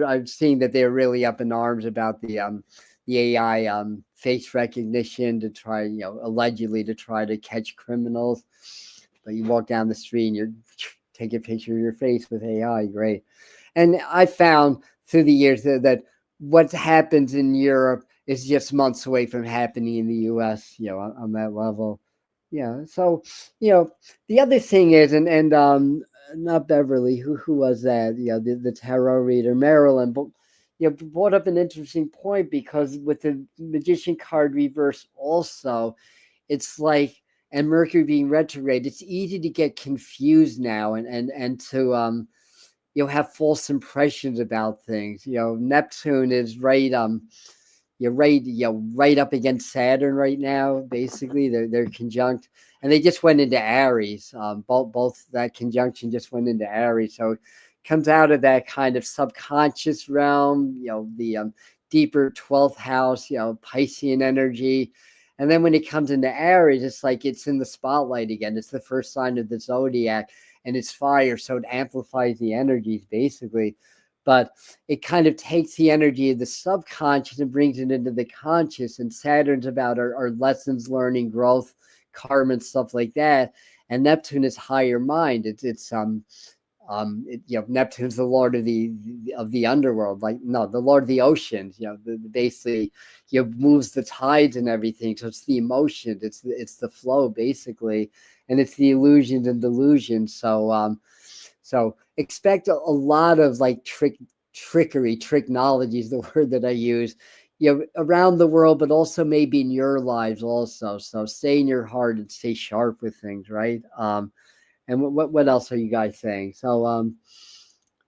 I'm seeing that they're really up in arms about the AI face recognition to try, allegedly to try to catch criminals. But you walk down the street and you take a picture of your face with AI. Great. And I found through the years that what happens in Europe is just months away from happening in the U.S. On that level. Yeah. So the other thing is, and not Beverly, who was that? The tarot reader Marilyn, but brought up an interesting point, because with the magician card reverse also, it's like, and Mercury being retrograde, it's easy to get confused now, and to have false impressions about things. Neptune is right up against Saturn right now. Basically, they're conjunct, and they just went into Aries. Both that conjunction just went into Aries, so it comes out of that kind of subconscious realm. The deeper 12th house. Piscean energy. And then when it comes into Aries, it's like it's in the spotlight again. It's the first sign of the zodiac, and it's fire, so it amplifies the energies, basically. But it kind of takes the energy of the subconscious and brings it into the conscious. And Saturn's about our lessons, learning, growth, karma, and stuff like that. And Neptune is higher mind. It's Neptune's the lord of the underworld, like no, the lord of the oceans. Basically, moves the tides and everything. So it's the emotion, it's the flow basically, and it's the illusions and delusions. So expect a lot of like trickery, technology is the word that I use, around the world, but also maybe in your lives also. So stay in your heart and stay sharp with things, right? And what else are you guys saying? So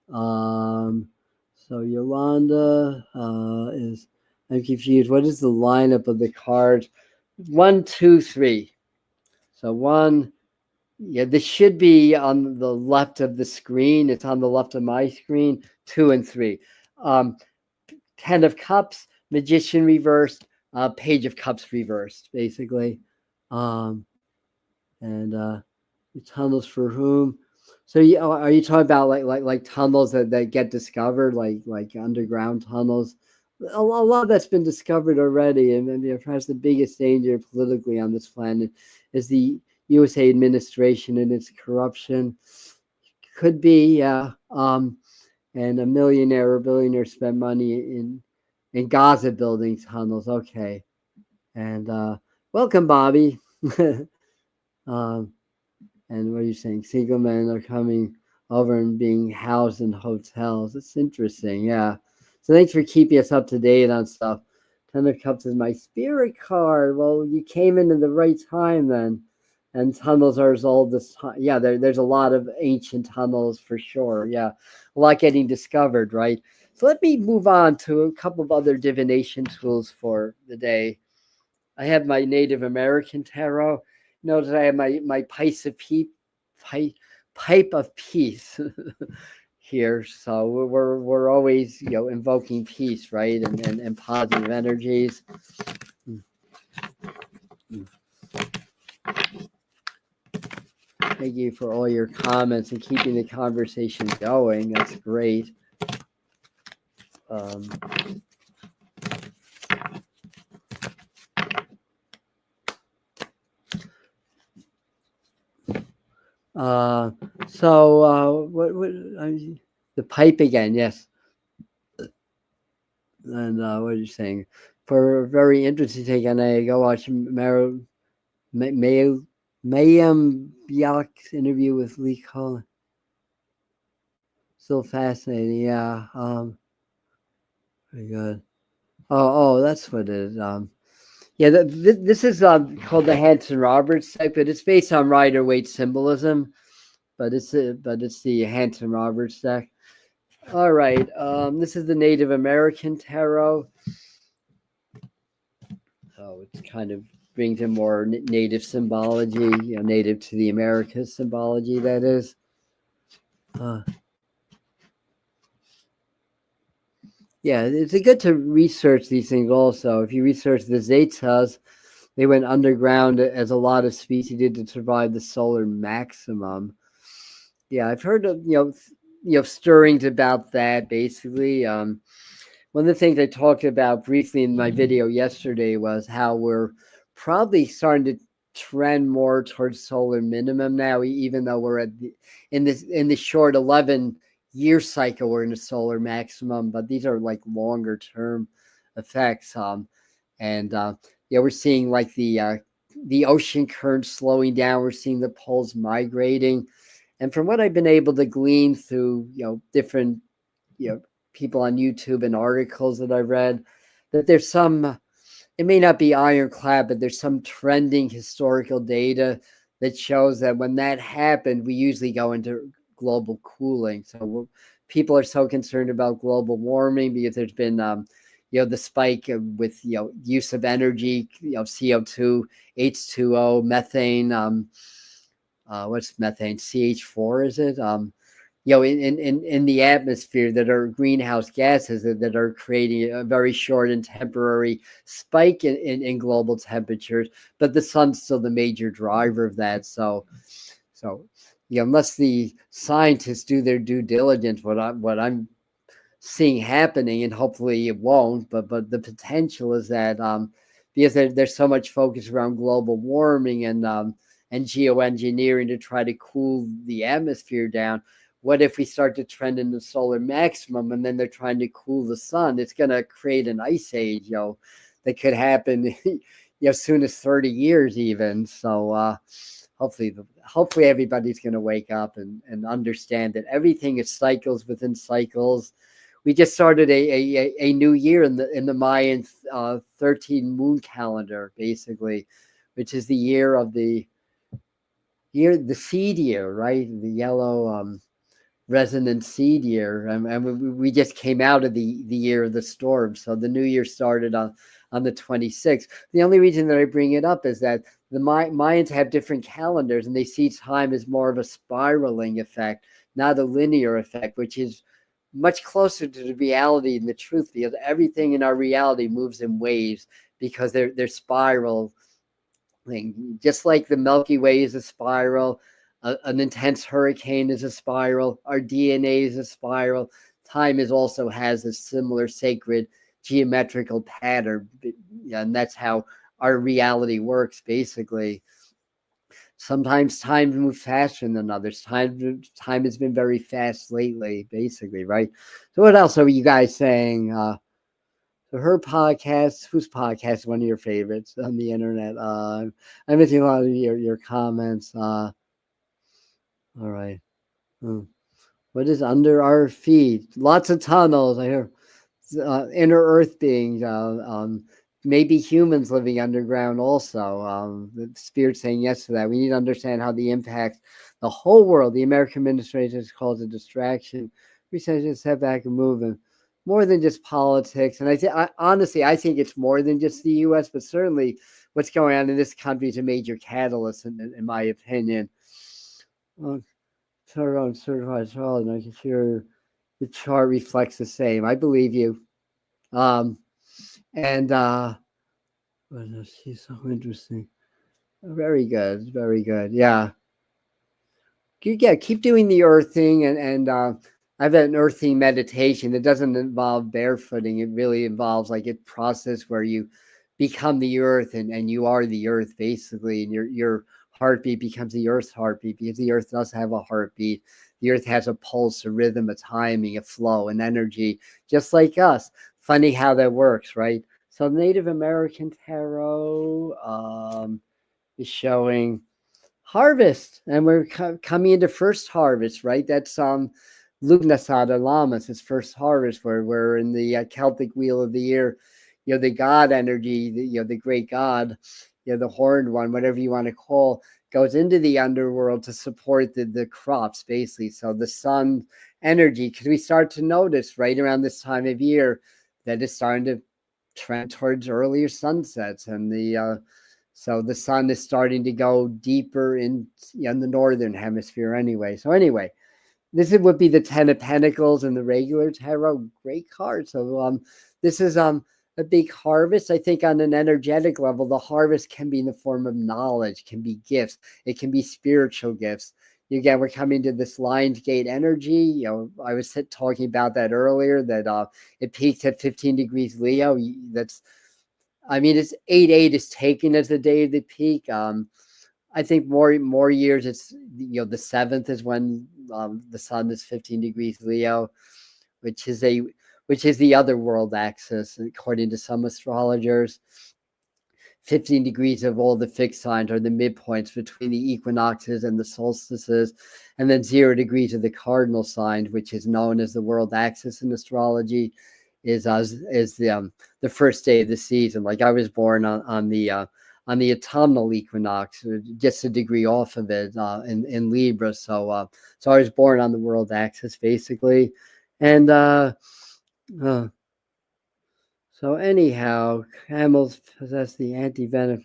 so Yolanda is, I'm confused. What is the lineup of the cards? 1, 2, 3. So 1. Yeah, this should be on the left of the screen. It's on the left of my screen. 2 and 3. 10 of Cups, Magician reversed, Page of Cups reversed, basically. And tunnels for whom? So are you talking about like tunnels that get discovered, like underground tunnels? A lot that's been discovered already, and perhaps the biggest danger politically on this planet is the USA administration and its corruption. Could be, yeah. And a millionaire or billionaire spent money in Gaza building tunnels. Okay, and welcome, Bobby. And what are you saying? Single men are coming over and being housed in hotels. It's interesting, yeah. So thanks for keeping us up to date on stuff. 10 of Cups is my spirit card. Well, you came in at the right time then. And tunnels are as old as time. Yeah, there's a lot of ancient tunnels for sure. Yeah, a lot getting discovered, right? So let me move on to a couple of other divination tools for the day. I have my Native American tarot. Notice I have my pipe of peace here. So we're always invoking peace, right, and positive energies. Thank you for all your comments and keeping the conversation going. That's great. What the pipe again? Yes. And what are you saying? For a very interesting take on it, go watch Mayim Bialik's interview with Lee Cullen. Still fascinating, yeah. Very good. Oh, that's what it is. Yeah, this is called the Hanson Roberts deck, but it's based on Rider-Waite symbolism. But it's the Hanson Roberts deck. All right, this is the Native American tarot. So it's kind of brings in more native symbology, native to the Americas symbology, that is. Yeah, it's good to research these things also. If you research the Zetas, they went underground as a lot of species did to survive the solar maximum. Yeah, I've heard of stirrings about that. Basically, one of the things I talked about briefly in my video yesterday was how we're probably starting to trend more towards solar minimum now, even though we're in the short 11-year cycle, we're in a solar maximum, but these are like longer term effects. We're seeing like the ocean current slowing down. We're seeing the poles migrating. And from what I've been able to glean through, different, people on YouTube and articles that I've read, that there's some, it may not be ironclad, but there's some trending historical data that shows that when that happened, we usually go into global cooling. So people are so concerned about global warming because there's been, the spike with, use of energy, CO2, H2O, methane, what's methane? CH4, is it? In the atmosphere, that are greenhouse gases that are creating a very short and temporary spike in global temperatures, but the sun's still the major driver of that. So unless the scientists do their due diligence, what I'm seeing happening, and hopefully it won't, but the potential is that because there's so much focus around global warming and geoengineering to try to cool the atmosphere down, what if we start to trend in the solar maximum, and then they're trying to cool the sun? It's going to create an ice age, that could happen, as soon as 30 years even. So hopefully everybody's going to wake up and understand that everything is cycles within cycles. We just started a new year in the Mayan 13 moon calendar, basically, which is the year of the seed year, right? The yellow resonant seed year, and we just came out of the year of the storm. So the new year started on the 26th. The only reason that I bring it up is that the Mayans have different calendars, and they see time as more of a spiraling effect, not a linear effect, which is much closer to the reality and the truth, because everything in our reality moves in waves, because they're spiral thing. Just like the Milky Way is a spiral, an intense hurricane is a spiral, our DNA is a spiral. Time also has a similar sacred geometrical pattern, and that's how our reality works, basically. Sometimes time moves faster than others. Time has been very fast lately, basically, right? So what else are you guys saying? So her podcast, whose podcast is one of your favorites on the internet? I'm missing a lot of your comments. All right. What is under our feet? Lots of tunnels. I hear inner earth beings, maybe humans living underground also. The spirit saying yes to that. We need to understand how the impact the whole world. The American administration calls it distraction. Research is setback and movement. More than just politics. And honestly, I think it's more than just the U.S., but certainly what's going on in this country is a major catalyst, in my opinion. Certified astrologer, I can sure the chart reflects the same. I believe you. And she's so interesting. Very good, very good. Yeah. Keep doing the earthing, and I've had an earthing meditation that doesn't involve barefooting. It really involves like a process where you become the earth, and you are the earth, basically, and your heartbeat becomes the earth's heartbeat, because the earth does have a heartbeat. The earth has a pulse, a rhythm, a timing, a flow, an energy, just like us. Funny how that works, right? So Native American tarot is showing harvest, and we're coming into first harvest, right? That's Lugnasada Lamas, his first harvest, where we're in the Celtic wheel of the year. The god energy, the great god, the horned one, whatever you want to call, goes into the underworld to support the crops, basically. So the sun energy, because we start to notice right around this time of year that it's starting to trend towards earlier sunsets, and so the sun is starting to go deeper in the northern hemisphere anyway. So anyway, this would be the Ten of Pentacles and the regular tarot. Great card. So this is a big harvest. I think on an energetic level, the harvest can be in the form of knowledge, can be gifts. It can be spiritual gifts. Again, we're coming to this Lions Gate energy. I was talking about that earlier, that it peaks at 15 degrees Leo. It's 8/8 is taken as the day of the peak. I think more years it's the 7th is when the sun is 15 degrees Leo, which is the other world axis according to some astrologers. 15 degrees of all the fixed signs are the midpoints between the equinoxes and the solstices, and then 0 degrees of the cardinal sign, which is known as the world axis in astrology, is the first day of the season. Like I was born on the autumnal equinox, just a degree off of it in Libra. So I was born on the world axis, basically, and so anyhow, camels possess the anti-venom.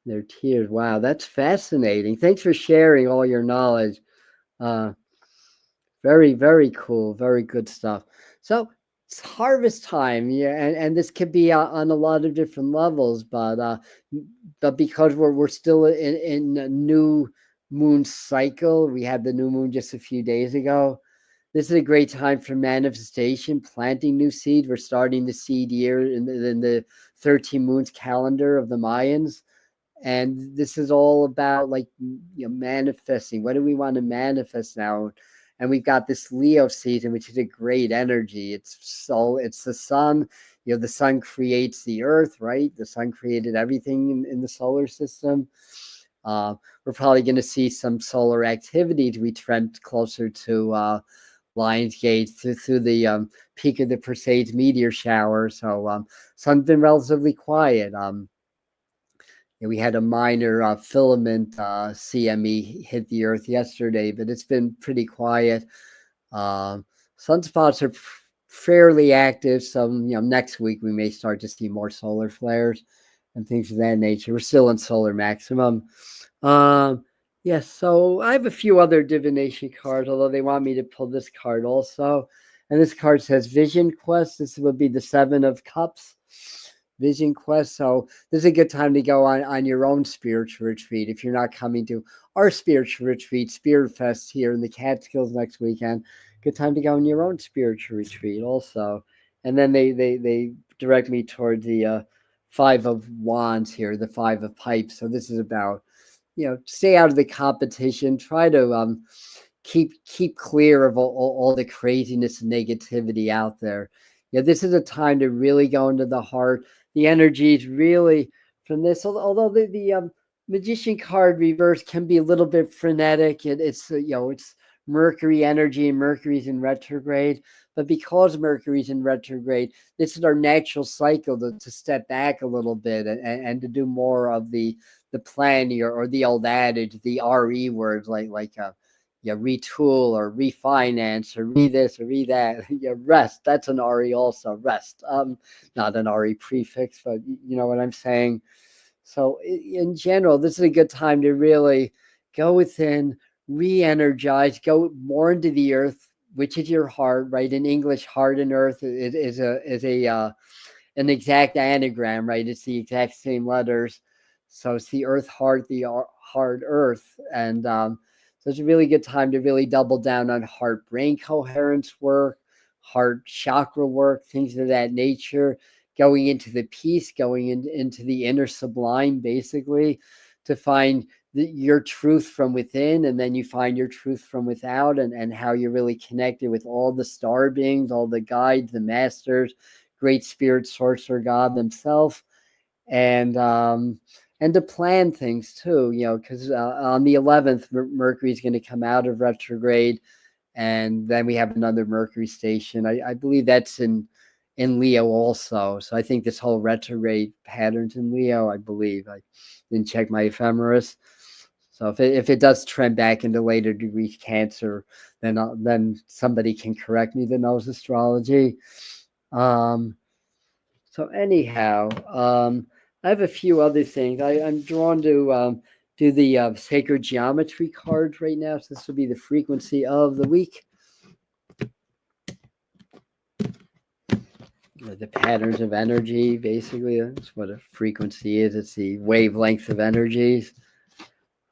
Their tears. Wow, that's fascinating. Thanks for sharing all your knowledge. Very, very cool. Very good stuff. So it's harvest time, yeah, and this could be on a lot of different levels, but because we're still in a new moon cycle, we had the new moon just a few days ago. This is a great time for manifestation, planting new seed. We're starting the seed year in the 13 moons calendar of the Mayans. And this is all about manifesting. What do we want to manifest now? and we've got this Leo season, which is a great energy. It's the sun. The sun creates the earth, right? The sun created everything in the solar system. We're probably going to see some solar activity as we trend closer to Lionsgate through the peak of the Perseids meteor shower. So sun's been relatively quiet. We had a minor filament CME hit the Earth yesterday, but it's been pretty quiet. Sunspots are fairly active. So next week we may start to see more solar flares and things of that nature. We're still in solar maximum. Yes, so I have a few other divination cards, although they want me to pull this card also. And this card says Vision Quest. This would be the 7 of Cups. Vision Quest. So this is a good time to go on your own spiritual retreat. If you're not coming to our spiritual retreat, SPIRITFEST here in the Catskills next weekend, good time to go on your own spiritual retreat also. And then they direct me toward the 5 of Wands here, the 5 of Pipes. So this is about, stay out of the competition. Try to keep clear of all the craziness and negativity out there. This is a time to really go into the heart. The energy is really from this, although the Magician card reverse can be a little bit frenetic. It's Mercury energy, and Mercury's in retrograde. But because Mercury's in retrograde, this is our natural cycle to step back a little bit and to do more of the planning or the old adage, the RE words like retool or refinance or this or that. Rest. That's an RE also. Rest. Not an RE prefix, but you know what I'm saying. So in general, this is a good time to really go within, re-energize, go more into the earth, which is your heart, right? In English, heart and earth is an exact anagram, right? It's the exact same letters. So it's the earth heart, the heart earth. And so it's a really good time to really double down on heart brain coherence work, heart chakra work, things of that nature, going into the peace, going into the inner sublime, basically, to find your truth from within, and then you find your truth from without, and how you're really connected with all the star beings, all the guides, the masters, great spirit, source, or God themselves, and to plan things too, because on the 11th, Mercury is going to come out of retrograde, and then we have another Mercury station. I believe that's in Leo also. So I think this whole retrograde pattern's in Leo, I believe. I didn't check my ephemeris. So if it does trend back into later degree Cancer, then somebody can correct me that knows astrology. So anyhow, I have a few other things. I'm drawn to do the sacred geometry cards right now. So this will be the frequency of the week. The patterns of energy, basically. That's what a frequency is. It's the wavelength of energies.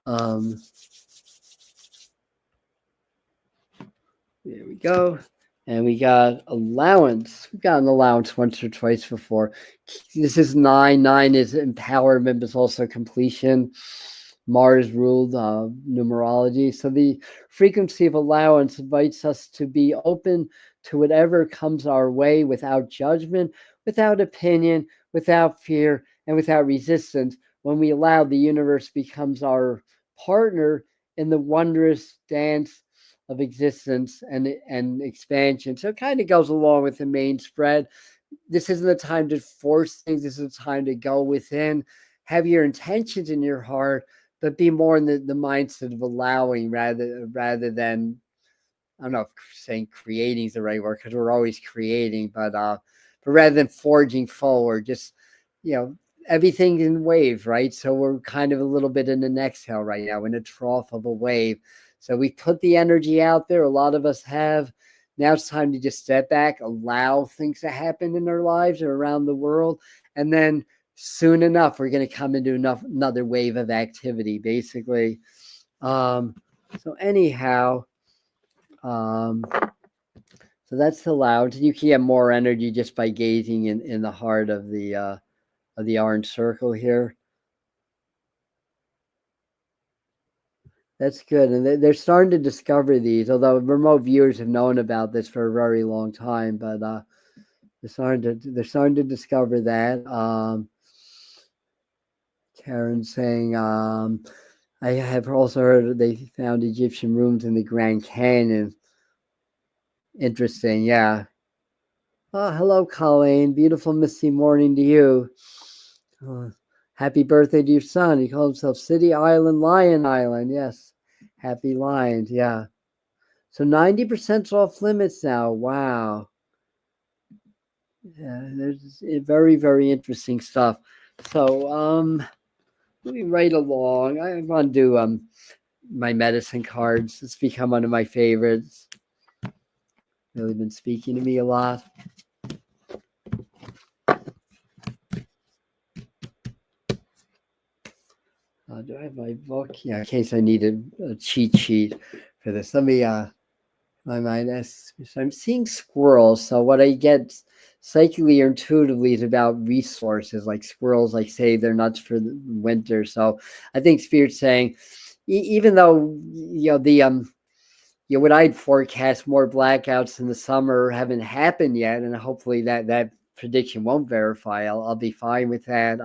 There we go. And we got allowance. We've gotten allowance once or twice before. This is 9. 9 is empowerment, but it's also completion. Mars ruled numerology. So the frequency of allowance invites us to be open to whatever comes our way without judgment, without opinion, without fear, and without resistance. When we allow, the universe becomes our partner in the wondrous dance of existence and expansion. So it kind of goes along with the main spread. This isn't the time to force things. This is a time to go within, have your intentions in your heart, but be more in the mindset of allowing rather than, I don't know if saying creating is the right word, because we're always creating, but rather than forging forward, just, everything in waves, right? So we're kind of a little bit in an exhale right now, in a trough of a wave. So we put the energy out there. A lot of us have. Now it's time to just step back, allow things to happen in our lives or around the world. And then soon enough, we're going to come into another wave of activity, basically. So anyhow, so that's allowed. You can get more energy just by gazing in the heart of the orange circle here. That's good, and they're starting to discover these. Although remote viewers have known about this for a very long time, but they're starting to discover that. Karen saying, I have also heard they found Egyptian rooms in the Grand Canyon. Interesting, yeah. Oh, hello, Colleen. Beautiful misty morning to you. Happy birthday to your son. He called himself City Island, Lion Island. Yes, happy lions. Yeah. So 90% off limits now. Wow. Yeah, there's very, very interesting stuff. So moving right along, I want to do my medicine cards. It's become one of my favorites. Really been speaking to me a lot. Do I have my book? Yeah, in case I need a cheat sheet for this. Let me my mind is, so I'm seeing squirrels. So what I get psychically or intuitively is about resources, like squirrels, like say they're nuts for the winter. So I think Spirit's saying, even though what I'd forecast more blackouts in the summer haven't happened yet, and hopefully that prediction won't verify. I'll be fine with that.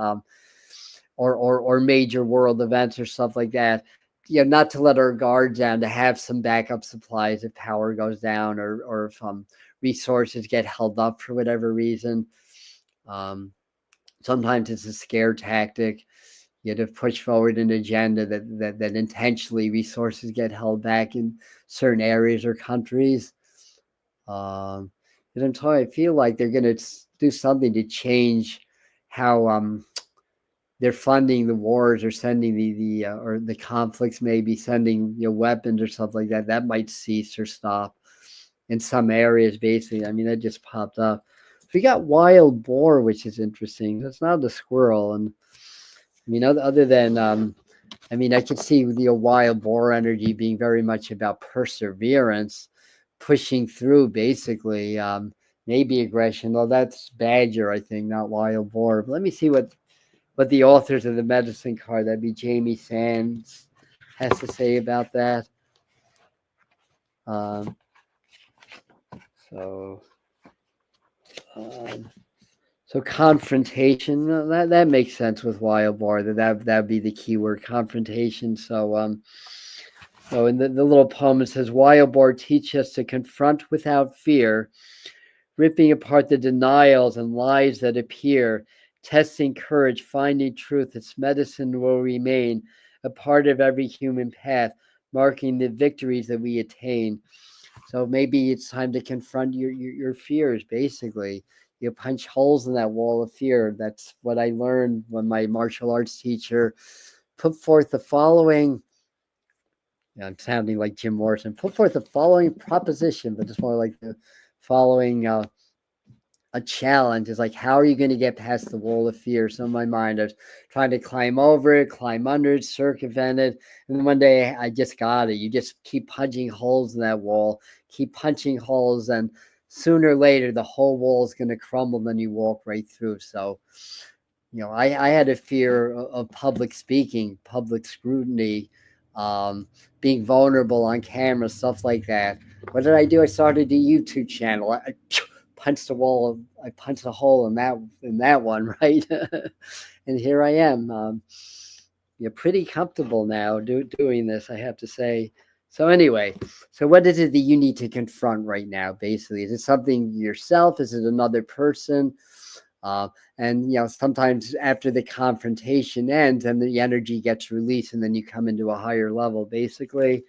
Or major world events or stuff like that. Not to let our guard down, to have some backup supplies if power goes down or if resources get held up for whatever reason. Sometimes it's a scare tactic. To push forward an agenda that intentionally resources get held back in certain areas or countries. And I feel like they're going to do something to change how they're funding the wars or sending or the conflicts, maybe sending weapons or stuff like that. That might cease or stop in some areas. Basically, I mean, that just popped up. We got wild boar, which is interesting. It's not the squirrel, and I mean, other than I mean, I can see the wild boar energy being very much about perseverance, pushing through, basically. Maybe aggression, though that's badger, I think, not wild boar. But let me see what the authors of the medicine card, that'd be Jamie Sands, has to say about that. Um, so, um, so confrontation, that makes sense with wild boar. That'd be the key word, confrontation. So in the little poem it says, wild boar teach us to confront without fear, ripping apart the denials and lies that appear, testing courage, finding truth. Its medicine will remain a part of every human path, marking the victories that we attain. So maybe it's time to confront your fears, basically. You punch holes in that wall of fear. That's what I learned when my martial arts teacher put forth the following. I'm sounding like Jim Morrison. Put forth the following proposition, but it's more like the following a challenge. Is like, how are you going to get past the wall of fear? So in my mind, I was trying to climb over it, climb under it, circumvent it. And then one day I just got it. You just keep punching holes in that wall, keep punching holes, and sooner or later the whole wall is going to crumble. Then you walk right through. So, I had a fear of public speaking, public scrutiny, being vulnerable on camera, stuff like that. What did I do? I started a YouTube channel. I punched a wall. I punched a hole in that one, right? And here I am. Pretty comfortable now doing this, I have to say. So anyway, so what is it that you need to confront right now? Basically, is it something yourself? Is it another person? And sometimes after the confrontation ends and the energy gets released, and then you come into a higher level, basically.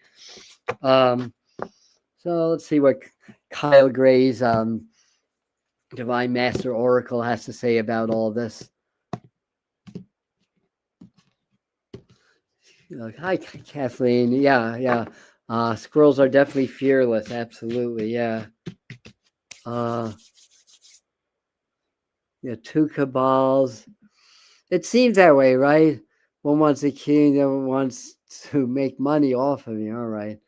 So let's see what Kyle Gray's Divine Master Oracle has to say about all this. Hi, Kathleen. Yeah. Squirrels are definitely fearless. Absolutely, yeah. Two cabals. It seems that way, right? One wants a king, the other wants to make money off of you. All right.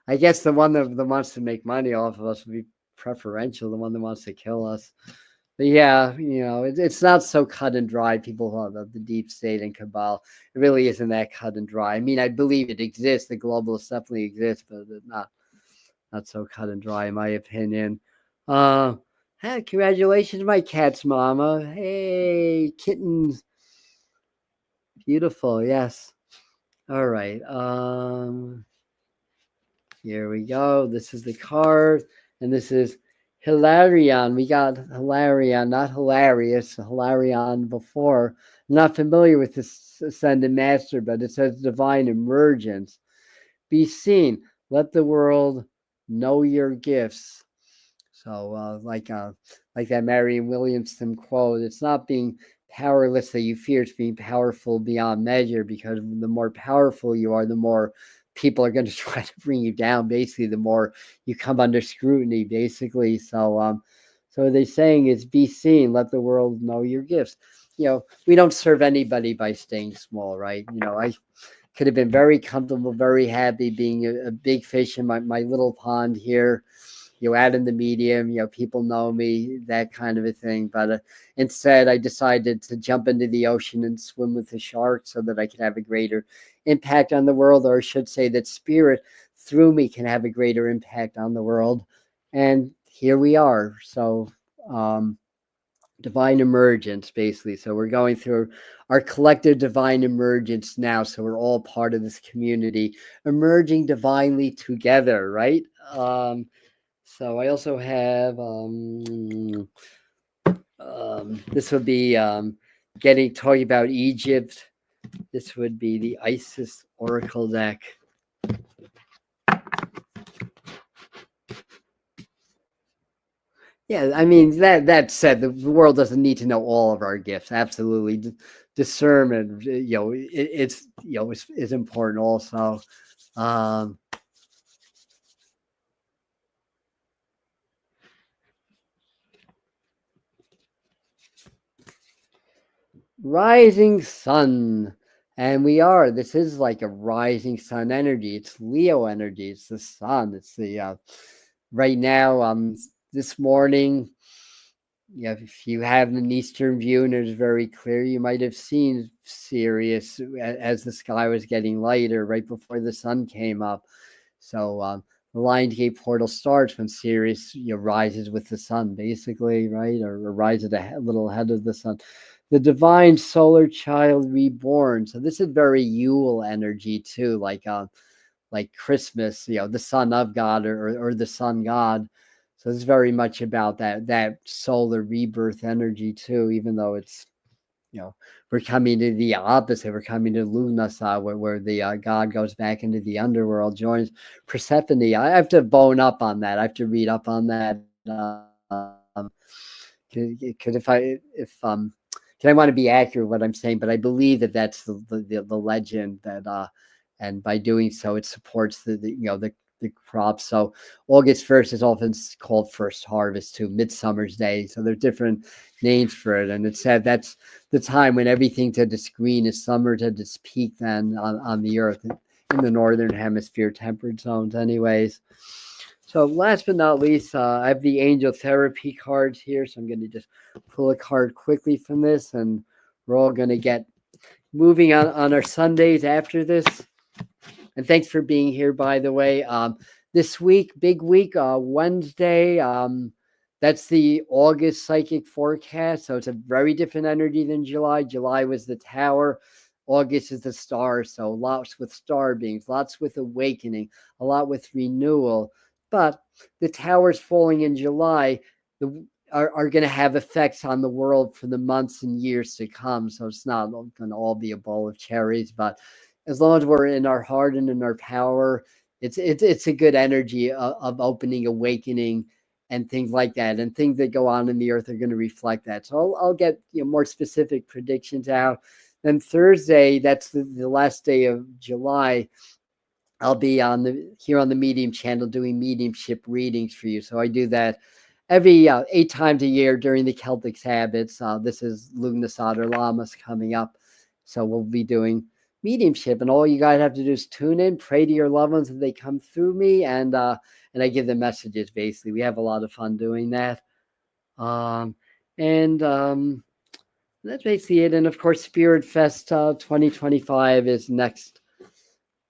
I guess the one that wants to make money off of us would be preferential. The one that wants to kill us. But yeah, it's not so cut and dry. People call it the deep state and cabal. It really isn't that cut and dry. I mean, I believe it exists. The globalists definitely exist, but not so cut and dry, in my opinion. Hey, congratulations, my cat's mama. Hey, kittens. Beautiful, yes. All right. Here we go. This is the card, and this is Hilarion. We got Hilarion, not hilarious, Hilarion before. I'm not familiar with this ascended master, but it says divine emergence. Be seen. Let the world know your gifts. So, like that Marianne Williamson quote, it's not being powerless that you fear; it's being powerful beyond measure. Because the more powerful you are, the more people are going to try to bring you down. Basically, the more you come under scrutiny. Basically, so what they're saying is, be seen. Let the world know your gifts. We don't serve anybody by staying small, right? I could have been very comfortable, very happy being a big fish in my little pond here, out in the medium, people know me, that kind of a thing. But instead, I decided to jump into the ocean and swim with the sharks so that I could have a greater impact on the world, or I should say that spirit through me can have a greater impact on the world. And here we are. So, divine emergence, basically. So we're going through our collective divine emergence now. So we're all part of this community, emerging divinely together, right? So I also have this would be talking about Egypt. This would be the Isis Oracle deck. Yeah, I mean that said, the world doesn't need to know all of our gifts. Absolutely, discernment, it's important also. Um, Rising sun, and this is like a rising sun energy. It's Leo energy. It's the sun. It's the right now. This morning, if you have an eastern view and it's very clear, you might have seen Sirius as the sky was getting lighter right before the sun came up. So the Lionsgate portal starts when Sirius rises with the sun, basically, right, or rises a little ahead of the sun. The divine solar child reborn. So this is very Yule energy too, like Christmas, the son of God, or the sun god. So it's very much about that solar rebirth energy too, even though it's we're coming to the opposite. We're coming to Lugnasa, where the god goes back into the underworld, joins Persephone. I have to bone up on that. I have to read up on that. Because I want to be accurate what I'm saying, but I believe that that's the legend that and by doing so, it supports the crops. So August 1st is often called first harvest too, Midsummer's Day. So there's different names for it. And it said that's the time when everything to its green is summer to its peak then on the earth in the northern hemisphere temperate zones anyways. So last but not least, I have the angel therapy cards here. So I'm going to just pull a card quickly from this, and we're all going to get moving on our Sundays after this. And thanks for being here, by the way. This week, big week, Wednesday, that's the August psychic forecast. So it's a very different energy than July. July was the tower. August is the star. So lots with star beings, lots with awakening, a lot with renewal. But the towers falling in July are going to have effects on the world for the months and years to come. So it's not going to all be a bowl of cherries, but as long as we're in our heart and in our power, it's a good energy of opening, awakening, and things like that. And things that go on in the earth are going to reflect that. So I'll get more specific predictions out. Then Thursday, that's the last day of July. I'll be here on the Medium channel doing mediumship readings for you. So I do that every 8 times a year during the Celtic Sabbats. This is Lugnasad Lamas coming up. So we'll be doing mediumship, and all you guys have to do is tune in, pray to your loved ones that they come through me, and I give them messages. Basically, we have a lot of fun doing that. And that's basically it. And of course, Spirit Fest 2025 is next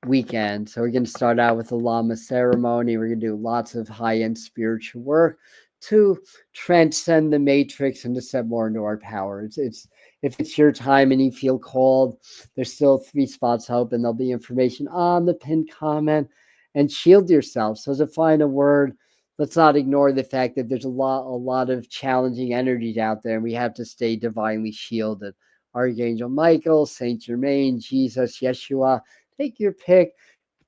weekend. So we're going to start out with the Lama ceremony. We're going to do lots of high-end spiritual work to transcend the matrix and to step more into our power. It's if it's your time and you feel called, there's still 3 spots open. There'll be information on the pinned comment. And shield yourself. So to find a word, let's not ignore the fact that there's a lot of challenging energies out there, and we have to stay divinely shielded. Archangel Michael, Saint Germain, Jesus, Yeshua, take your pick.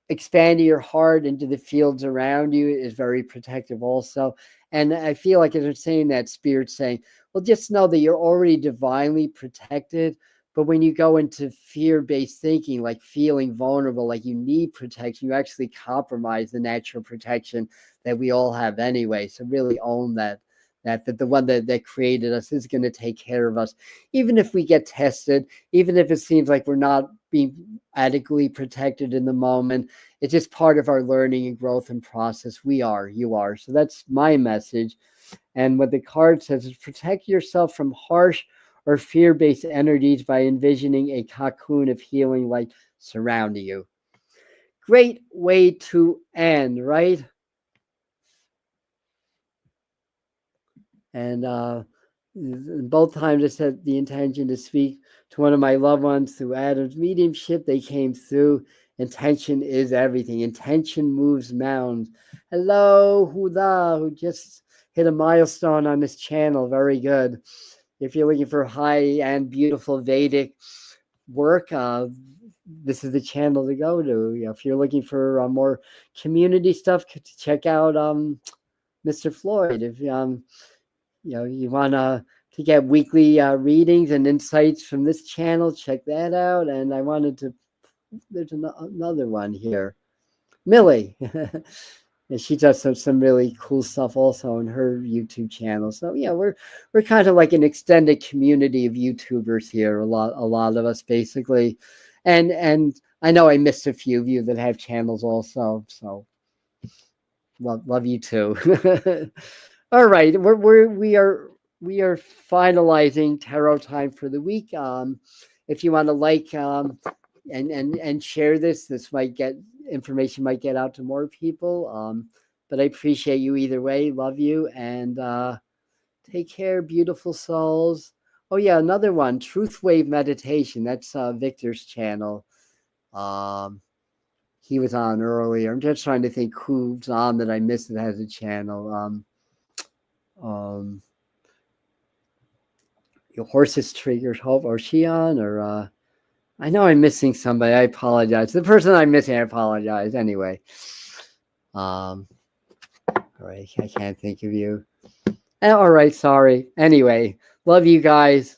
Expanding your heart into the fields around you is very protective also. And I feel like as I'm saying that, Spirit's saying, well, just know that you're already divinely protected. But when you go into fear-based thinking, like feeling vulnerable, like you need protection, you actually compromise the natural protection that we all have anyway. So really own that the one that created us is going to take care of us, even if we get tested, even if it seems like we're not being adequately protected in the moment. It's just part of our learning and growth and process. We are, you are. So that's my message. And what the card says is protect yourself from harsh or fear-based energies by envisioning a cocoon of healing light surrounding you. Great way to end, right? And both times I said the intention to speak to one of my loved ones through Adam's mediumship. They came through. Intention is everything. Intention moves mountains. Hello, Huda, who just hit a milestone on this channel. Very good. If you're looking for high and beautiful Vedic work, this is the channel to go to. If you're looking for more community stuff, check out Mr. Floyd. If you want to get weekly readings and insights from this channel, check that out. And I wanted to, there's another one here, Millie. And she does some really cool stuff also on her YouTube channel. So yeah, we're kind of like an extended community of YouTubers here. A lot of us basically, and I know I missed a few of you that have channels also. So love you too. All right, we are finalizing tarot time for the week. If you want to like and share this might get information might get out to more people. But I appreciate you either way. Love you and take care, beautiful souls. Oh yeah, another one, Truth Wave Meditation. That's Victor's channel. He was on earlier. I'm just trying to think who's on that I missed that has a channel. Your horse's triggers hope, or she on, or I know I'm missing somebody. I apologize. The person I'm missing, I apologize. Anyway, all right, I can't think of you. All right, sorry. Anyway, love you guys.